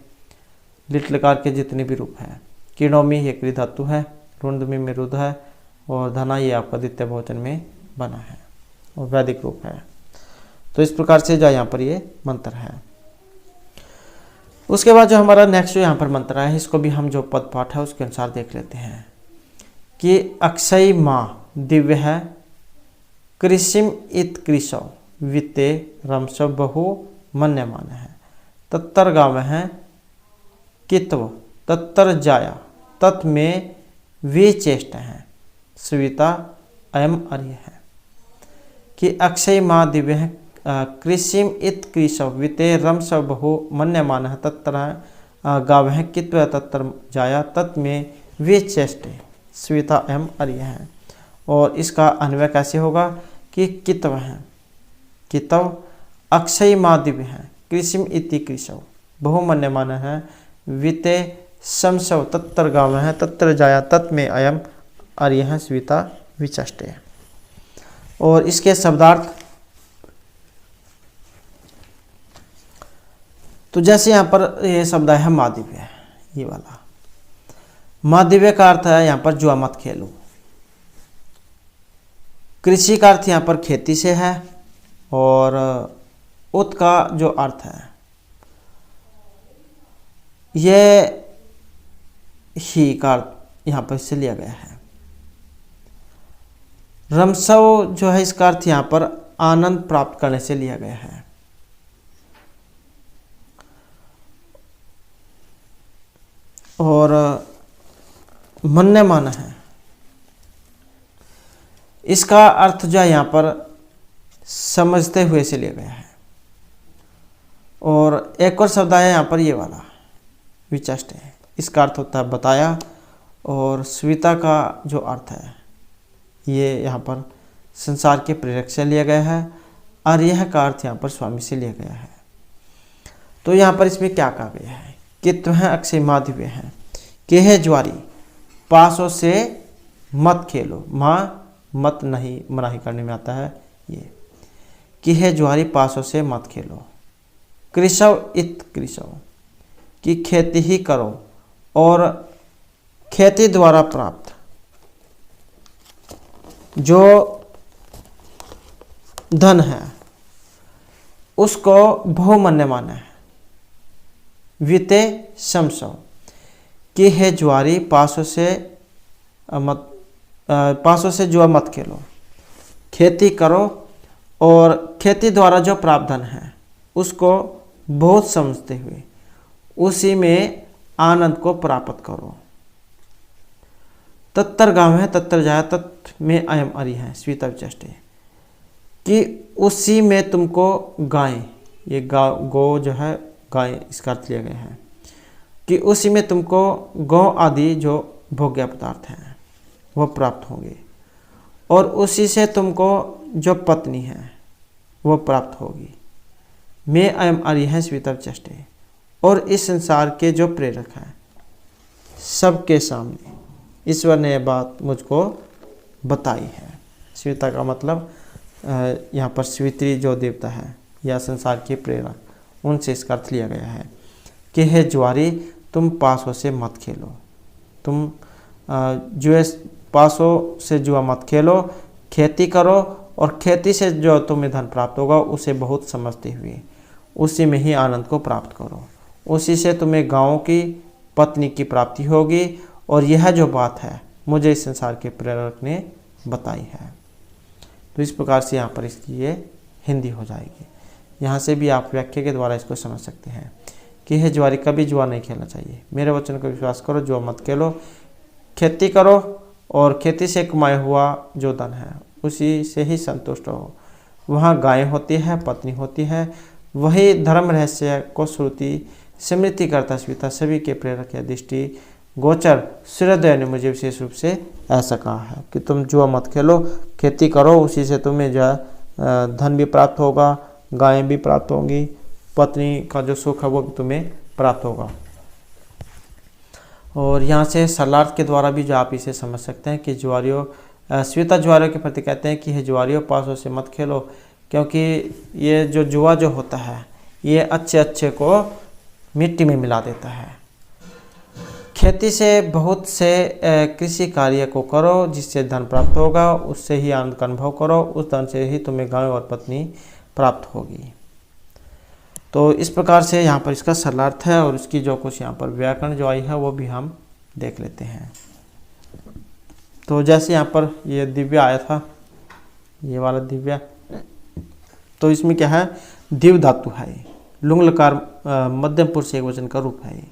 लिट लकार के जितने भी रूप हैं। किणोमी ये क्री धातु है, रुणधमी में रुद्ध है, और धना ये आपका द्वितीय बहुवचन में बना है और वैदिक रूप है। तो इस प्रकार से जो यहाँ पर ये मंत्र है। उसके बाद जो हमारा नेक्स्ट जो यहाँ पर मंत्र है, इसको भी हम जो पद पाठ है उसके अनुसार देख लेते हैं कि अक्षय माँ दिव्य है, कृषिम इत कृषव वित्ते रमसव बहु मन्यमान है, तत्तर गाव है कित्व तत्तर जाया तत् में वे चेष्ट हैं, सविता अयम अर्य है। कि अक्षय माँ दिव्य है, कृषिम इत कृषव विते रमस बहु मन्यमान है, तत्तर गाव है कित्व तत्तर जाया तत् में वे चेष्ट सविता अयम अर्य है। और इसका अन्वय कैसे होगा कि कित्व है, कितव अक्षय माँ दिव्य है, कृषिम इति कृषव बहु मन्यमान है, विते समसव तत्तर गाव है, तत्तर जाया तत् में अयम अर्य है, स्विता विचष्टे। और इसके शब्दार्थ, तो जैसे यहाँ पर ये शब्द है माँ दिव्य, ये वाला माँ दिव्य का अर्थ है यहाँ पर जुआ मत खेलो। कृषि का अर्थ यहाँ पर खेती से है, और उत का जो अर्थ है ये ही का यहाँ पर इससे लिया गया है। रमसव जो है इसका अर्थ यहाँ पर आनंद प्राप्त करने से लिया गया है। और मन्यमान है, इसका अर्थ जो है यहाँ पर समझते हुए से लिया गया है। और एक और शब्द आया यहाँ पर ये वाला विचष्ट है, इसका अर्थ होता है बताया। और स्विता का जो अर्थ है ये यहाँ पर संसार के प्रेरक से लिया गया है और यह का अर्थ यहाँ पर स्वामी से लिया गया है। तो यहाँ पर इसमें क्या कहा गया है कि तुम्हें अक्षय माधव्य है कि हे ज्वारी पासों से मत खेलो। माँ मत नहीं मनाही करने में आता है ये कि हे ज्वारी पासों से मत खेलो। कृषव इत कृषव कि खेती ही करो और खेती द्वारा प्राप्त जो धन है उसको बहुमन्य माना है। विते शमसव कि हे ज्वारी पासों से जुआ मत खेलो, खेती करो और खेती द्वारा जो प्राप्त धन है उसको बहुत समझते हुए उसी में आनंद को प्राप्त करो। तत्तर गाँव है तत्तर जाया तत् में अयम अरि है स्वीता विचष्ट कि उसी में तुमको गाय, ये गौ जो है गाय इसका अर्थ लिया गया है कि उसी में तुमको गौ आदि जो भोग्य पदार्थ हैं वो प्राप्त होंगे और उसी से तुमको जो पत्नी है वो प्राप्त होगी। मैं अयम अरि है स्वीता विचष्ट और इस संसार के जो प्रेरक हैं सबके सामने ईश्वर ने यह बात मुझको बताई है। स्विता का मतलब यहाँ पर स्वित्री जो देवता है या संसार के प्रेरक उनसे इसका अर्थ लिया गया है कि हे ज्वारी तुम पासों से मत खेलो, तुम जुए पासों से जुआ मत खेलो, खेती करो और खेती से जो तुम्हें धन प्राप्त होगा उसे बहुत समझते हुए उसी में ही आनंद को प्राप्त करो। उसी से तुम्हें गाँव की पत्नी की प्राप्ति होगी और यह जो बात है मुझे इस संसार के प्रेरक ने बताई है। तो इस प्रकार से यहाँ पर इसकी ये हिंदी हो जाएगी। यहाँ से भी आप व्याख्या के द्वारा इसको समझ सकते हैं कि हे ज्वारी कभी जुआ नहीं खेलना चाहिए, मेरे वचन को विश्वास करो, जुआ मत खेलो, खेती करो और खेती से कमाया हुआ जो धन है उसी से ही संतुष्ट हो। वहाँ गाय होती है, पत्नी होती है, वही धर्म रहस्य को श्रुति स्मृति करता स्वीता सभी के प्रेरक या दृष्टि गोचर सूर्योदय ने मुझे विशेष रूप से ऐसा कहा है कि तुम जुआ मत खेलो, खेती करो, उसी से तुम्हें जो है धन भी प्राप्त होगा, गायें भी प्राप्त होंगी, पत्नी का जो सुख है वो भी तुम्हें प्राप्त होगा। और यहाँ से सरलार्थ के द्वारा भी जो आप इसे समझ सकते हैं कि ज्वारियों स्वेता ज्वारियों के प्रति कहते हैं कि हे ज्वारियों पासों से मत खेलो, क्योंकि ये जो जुआ जो होता है ये अच्छे को मिट्टी में मिला देता है। खेती से बहुत से कृषि कार्य को करो जिससे धन प्राप्त होगा, उससे ही आनंद का अनुभव करो, उस धन से ही तुम्हें गाय और पत्नी प्राप्त होगी। तो इस प्रकार से यहाँ पर इसका सरलार्थ है और इसकी जो कुछ यहाँ पर व्याकरण जो आई है वो भी हम देख लेते हैं। तो जैसे यहाँ पर ये दिव्य आया था, ये वाला दिव्य, तो इसमें क्या है दिव्य धातु है, लुंग लकार मध्यम पुरुष एक वचन का रूप है।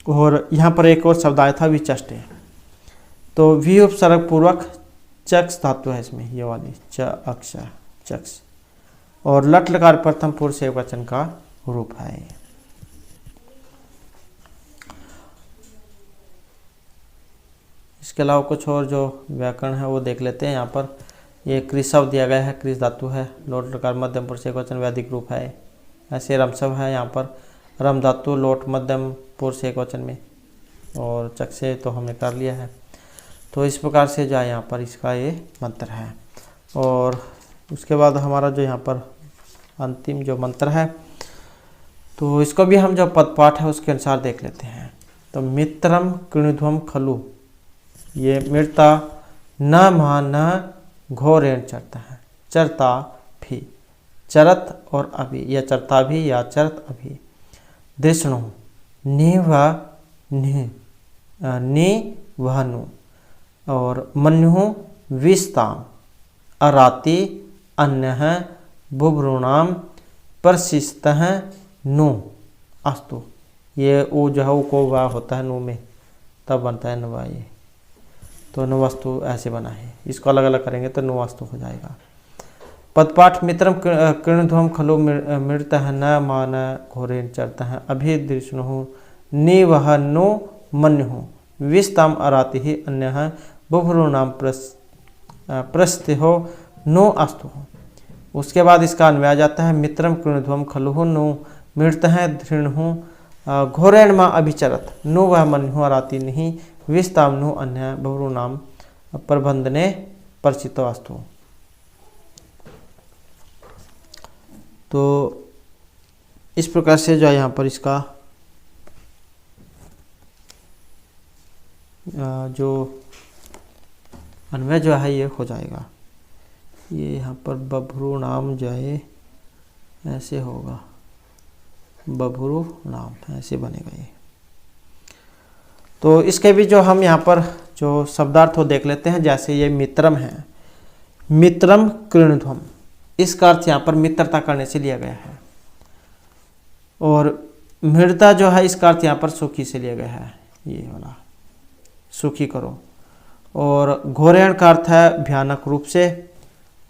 और यहाँ पर एक और शब्द आया था विचष्ट, तो वी उपसर्ग पूर्वक चक्ष धातु है इसमें, ये वाली च अक्ष चक्ष, और लट लकार प्रथम पुरुष एक वचन का रूप है। इसके अलावा कुछ और जो व्याकरण है वो देख लेते हैं। यहाँ पर ये कृषव दिया गया है, कृष धातु है, लोट लकार मध्यम पुरुष एक वचन वैदिक रूप है। ऐसे रमसव है, यहाँ पर रम धातु लोट मध्यम पुरुष एक वचन में, और चक्षे तो हमने कर लिया है। तो इस प्रकार से जो है यहाँ पर इसका ये मंत्र है। और उसके बाद हमारा जो यहाँ पर अंतिम जो मंत्र है तो इसको भी हम जो पद पाठ है उसके अनुसार देख लेते हैं। तो मित्रम कृणुध्वम खलु, ये मृता न महा न घोरेण चरता है, चरता भी, चरत और अभी, या चरता भी या चरत अभी। दृष्णु निव निवहनु, और मन्यु विस्ताम, अराति अन्य बुभ्रूणाम परशिष्ट नु अस्तु। ये ऊ जो है को वाह होता है नु में, तब बनता है नवा। ये तो नुवस्तु ऐसे बना है, इसको अलग अलग करेंगे तो नुवस्तु हो जाएगा। पदपाठ मित्रम कृणध्वम खलु मृत न मान घोरेण चरता है अभिदृष्णु निवह नो मन्यु विस्ताम अराति ही अन्य बुभुरु नाम प्रस्थिहो नो अस्तु। उसके बाद इसका अन्वय आ जाता है मित्रम कृणध्वम खलु नो मृत है धृणु घोरेण माँ अभिचरत नो वह मन्यु अराति नहीं विस्ताम नु अन्य बुभुरु नाम प्रबंधने परिचितो अस्तु। तो इस प्रकार से जो है यहाँ पर इसका जो अन्वय जो है ये हो जाएगा। ये यहाँ पर बभ्रू नाम जो है ऐसे होगा, बभ्रू नाम ऐसे बनेगा ये। तो इसके भी जो हम यहाँ पर जो शब्दार्थ हो देख लेते हैं। जैसे ये मित्रम है, मित्रम कृणध्वम, इसका अर्थ यहाँ पर मित्रता करने से लिया गया है। और मृता जो है इसका अर्थ यहाँ पर सुखी से लिया गया है, ये वाला सुखी करो। और घोरेण का अर्थ है भयानक रूप से।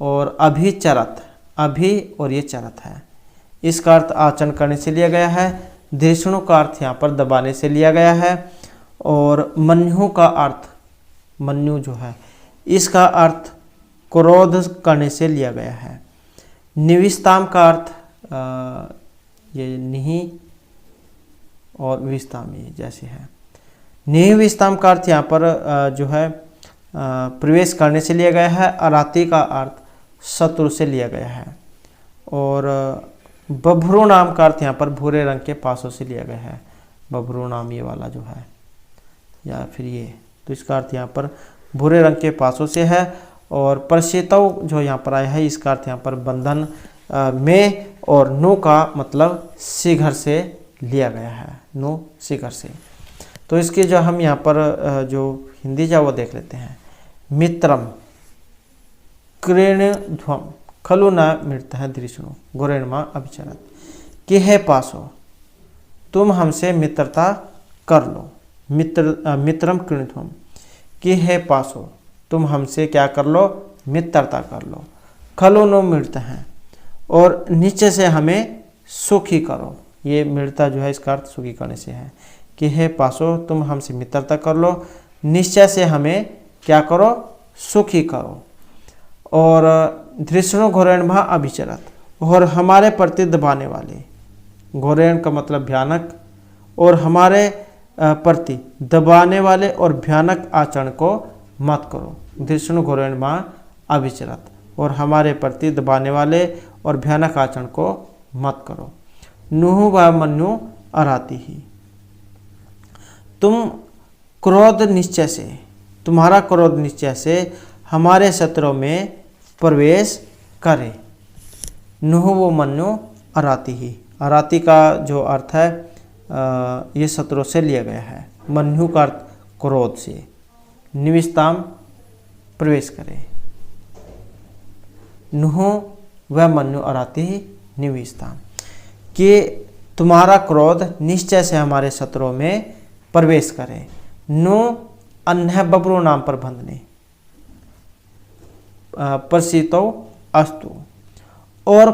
और अभिचरत, अभी और ये चरत है, इसका अर्थ आचरण करने से लिया गया है। धृष्णु का अर्थ यहाँ पर दबाने से लिया गया है। और मन्यु का अर्थ, मन्यु जो है इसका अर्थ क्रोध करने से लिया गया है। निविस्ताम का अर्थ ये निहि और विस्ताम ये जैसे है। निहि विस्ताम का अर्थ यहाँ पर जो है प्रवेश करने से लिया गया है। अराति का अर्थ शत्रु से लिया गया है। और बभ्रू नाम का अर्थ यहाँ पर भूरे रंग के पासों से लिया गया है। बभ्रू नाम ये वाला जो है या फिर ये, तो इसका अर्थ यहाँ पर भूरे रंग के पासों से है। और परसेतव जो यहाँ पर आया है इसका अर्थ यहाँ पर बंधन में, और नो का मतलब शीघ्र से लिया गया है, नो शीघ्र से। तो इसकी जो हम यहाँ पर जो हिंदी जो वो देख लेते हैं। मित्रम कृणध्वम खलु न मृत है दृष्णु घोरेण माँ अभिचरत कि हे पासो तुम हमसे मित्रता कर लो। मित्रम कृणध्वम कि हे पासो तुम हमसे क्या कर लो, मित्रता कर लो। खलु नो मृत हैं, और नीचे से हमें सुखी करो। ये मृता जो है इसका अर्थ सुखी करने से है कि हे पासो तुम हमसे मित्रता कर लो, निश्चय से हमें क्या करो, सुखी करो। और धृष्णु घोरेण भा अभिचरत, और हमारे प्रति दबाने वाले, घोरेण का मतलब भयानक, और हमारे प्रति दबाने वाले और भयानक आचरण को मत करो। धृष्णु घोरेण भा अभिचरत, और हमारे प्रति दबाने वाले और भयानक आचरण को मत करो। नुहु व मन्यु अराति ही, तुम क्रोध निश्चय से, तुम्हारा क्रोध निश्चय से हमारे शत्रु में प्रवेश करे। नुहु वो मन्यु अराति ही, अराति का जो अर्थ है ये शत्रु से लिया गया है। मन्यु का अर्थ क्रोध से। निविस्ताम प्रवेश करे। नुहु वह मन्यु अराति ही निविस्ताम, कि तुम्हारा क्रोध निश्चय से हमारे शत्रुओं में प्रवेश करे। नु अन्य बब्रू नाम पर बंधने प्रसितो अस्तु, और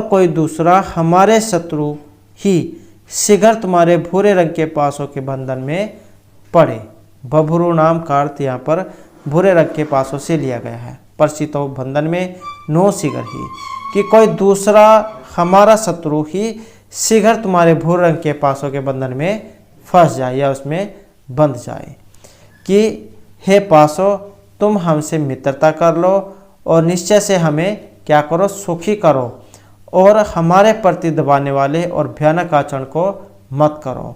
कोई दूसरा हमारे शत्रु ही शीघ्र तुम्हारे भूरे रंग के पासों के बंधन में पड़े। बभ्रू नाम का अर्थ यहाँ पर भूरे रंग के पासों से लिया गया है। प्रसितो बंधन में, नो शीघ्र ही, कि कोई दूसरा हमारा शत्रु ही शीघ्र तुम्हारे भूरे रंग के पासों के बंधन में फंस जाए या उसमें बंध जाए। कि हे पासो तुम हमसे मित्रता कर लो, और निश्चय से हमें क्या करो, सुखी करो। और हमारे प्रति दबाने वाले और भयानक आचरण को मत करो।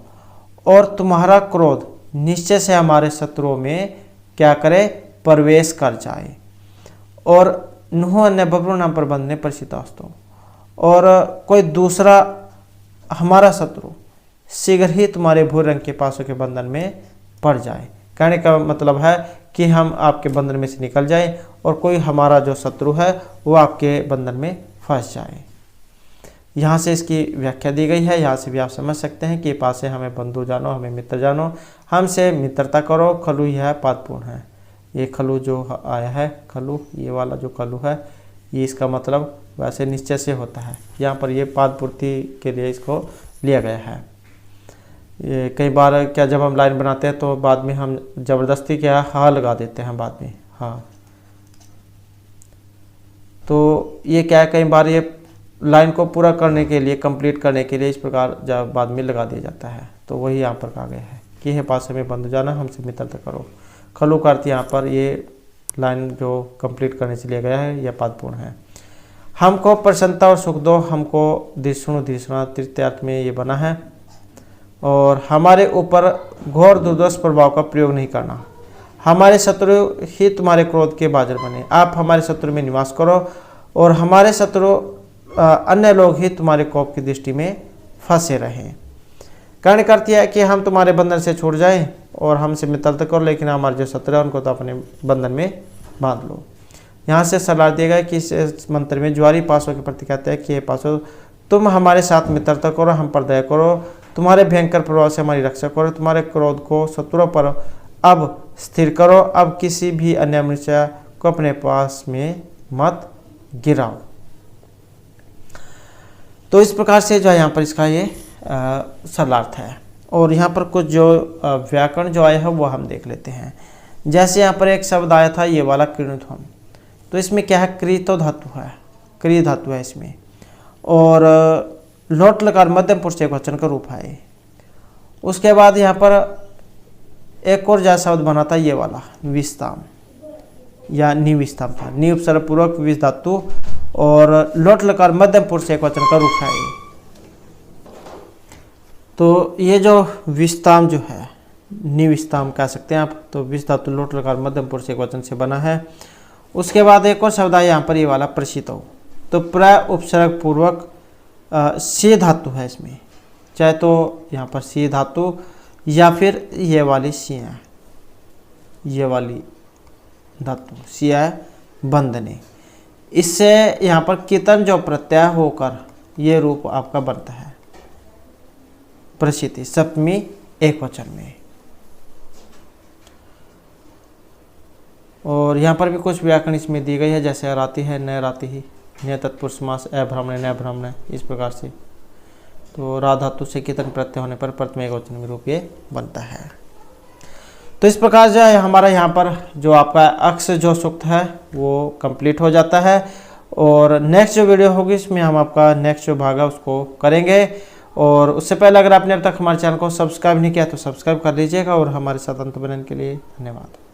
और तुम्हारा क्रोध निश्चय से हमारे शत्रुओं में क्या करे, प्रवेश कर जाए। और नुह अन्य बब्रू नाम पर बंधने प्रसितास्तु, और कोई दूसरा हमारा शत्रु शीघ्र ही तुम्हारे भूरे रंग के पासों के बंधन में पड़ जाए। कहने का मतलब है कि हम आपके बंधन में से निकल जाए, और कोई हमारा जो शत्रु है वो आपके बंधन में फंस जाए। यहाँ से इसकी व्याख्या दी गई है। यहाँ से भी आप समझ सकते हैं कि पासे हमें बंधु जानो, हमें मित्र जानो, हमसे मित्रता करो। खलु यह पादपूर्ण है, ये खलु जो आया है, खलु, ये वाला जो खलु है, ये इसका मतलब वैसे निश्चय से होता है। यहाँ पर ये पाद पूर्ति के लिए इसको लिया गया है। ये कई बार क्या जब हम लाइन बनाते हैं तो बाद में हम ज़बरदस्ती क्या हा लगा देते हैं बाद में, हाँ। तो ये क्या है, कई बार ये लाइन को पूरा करने के लिए, कंप्लीट करने के लिए इस प्रकार जब बाद में लगा दिया जाता है। तो वही यहाँ पर कहा गया है कि हे पास में बंधु जाना, हमसे मित्रता करो। खलु का अर्थ यहाँ पर ये लाइन जो कंप्लीट करने से लिया गया है, यह पादपूर्ण है। हमको प्रसन्नता और सुख दो, हमको दृष्णु दृष्णा तृतीय अर्थ में ये बना है। और हमारे ऊपर घोर दुर्दश प्रभाव का प्रयोग नहीं करना। हमारे शत्रु ही तुम्हारे क्रोध के बाजर बने, आप हमारे शत्रु में निवास करो और हमारे शत्रु अन्य लोग ही तुम्हारे कोप की दृष्टि में फंसे रहें। कहने का अर्थ यह है कि हम तुम्हारे बंधन से छूट जाएं और हमसे मित्रता करो, लेकिन हमारे जो शत्रु है उनको तो अपने बंधन में बांध लो। यहाँ से सलाह दिया गया कि इस मंत्र में ज्वारी पासों के प्रति कहते हैं कि ये पासो तुम हमारे साथ मित्रता करो, हम पर दया करो, तुम्हारे भयंकर प्रभाव से हमारी रक्षा करो, तुम्हारे क्रोध को शत्रुओं पर अब स्थिर करो, अब किसी भी अन्य मनुष्य को अपने पास में मत गिराओ। तो इस प्रकार से जो है यहाँ पर इसका ये सरलार्थ है। और यहाँ पर कुछ जो व्याकरण जो आया है वो हम देख लेते हैं। जैसे यहाँ पर एक शब्द आया था ये वाला कृणध्वम, तो इसमें क्या है, कृतो धातु है, क्री धातु है इसमें, और लोट लकार मध्यम पुरुष एकवचन का रूप है। उसके बाद यहाँ पर एक और जैसा शब्द बना था ये वाला विस्ताम या निविस्ताम था, नि उपसर्ग पूर्वक विस धातु और लोट लकार मध्यम पुरुष एकवचन का रूप है। तो ये जो विस्ताम जो है, निविस्ताम कह सकते हैं आप, तो विस धातु लोट लकार मध्यम पुरुष एकवचन से बना है। उसके बाद एक और शब्द है यहाँ पर ये वाला प्रसितो, तो प्र उपसर्ग पूर्वक से धातु है इसमें, चाहे तो यहाँ पर सी धातु या फिर ये वाली सी है, ये वाली धातु सी है बंधने, इससे यहाँ पर कितन जो प्रत्यय होकर ये रूप आपका बनता है प्रसिद्धि सप्तमी एक वचन में। और यहाँ पर भी कुछ व्याकरण इसमें दी गई है, जैसे राति है, न राति ही, न तत्पुरुष समास, अभ्रमण न भ्रमण, इस प्रकार से। तो रा धातु से कितन प्रत्यय होने पर प्रथम एक वचन में रूप ये बनता है। तो इस प्रकार जो है हमारा यहाँ पर जो आपका अक्ष जो सूक्त है वो कंप्लीट हो जाता है। और नेक्स्ट जो वीडियो होगी इसमें हम आपका नेक्स्ट जो भाग है उसको करेंगे। और उससे पहले अगर आपने अब तक हमारे चैनल को सब्सक्राइब नहीं किया तो सब्सक्राइब कर लीजिएगा। और हमारे साथ अंत बनने के लिए धन्यवाद।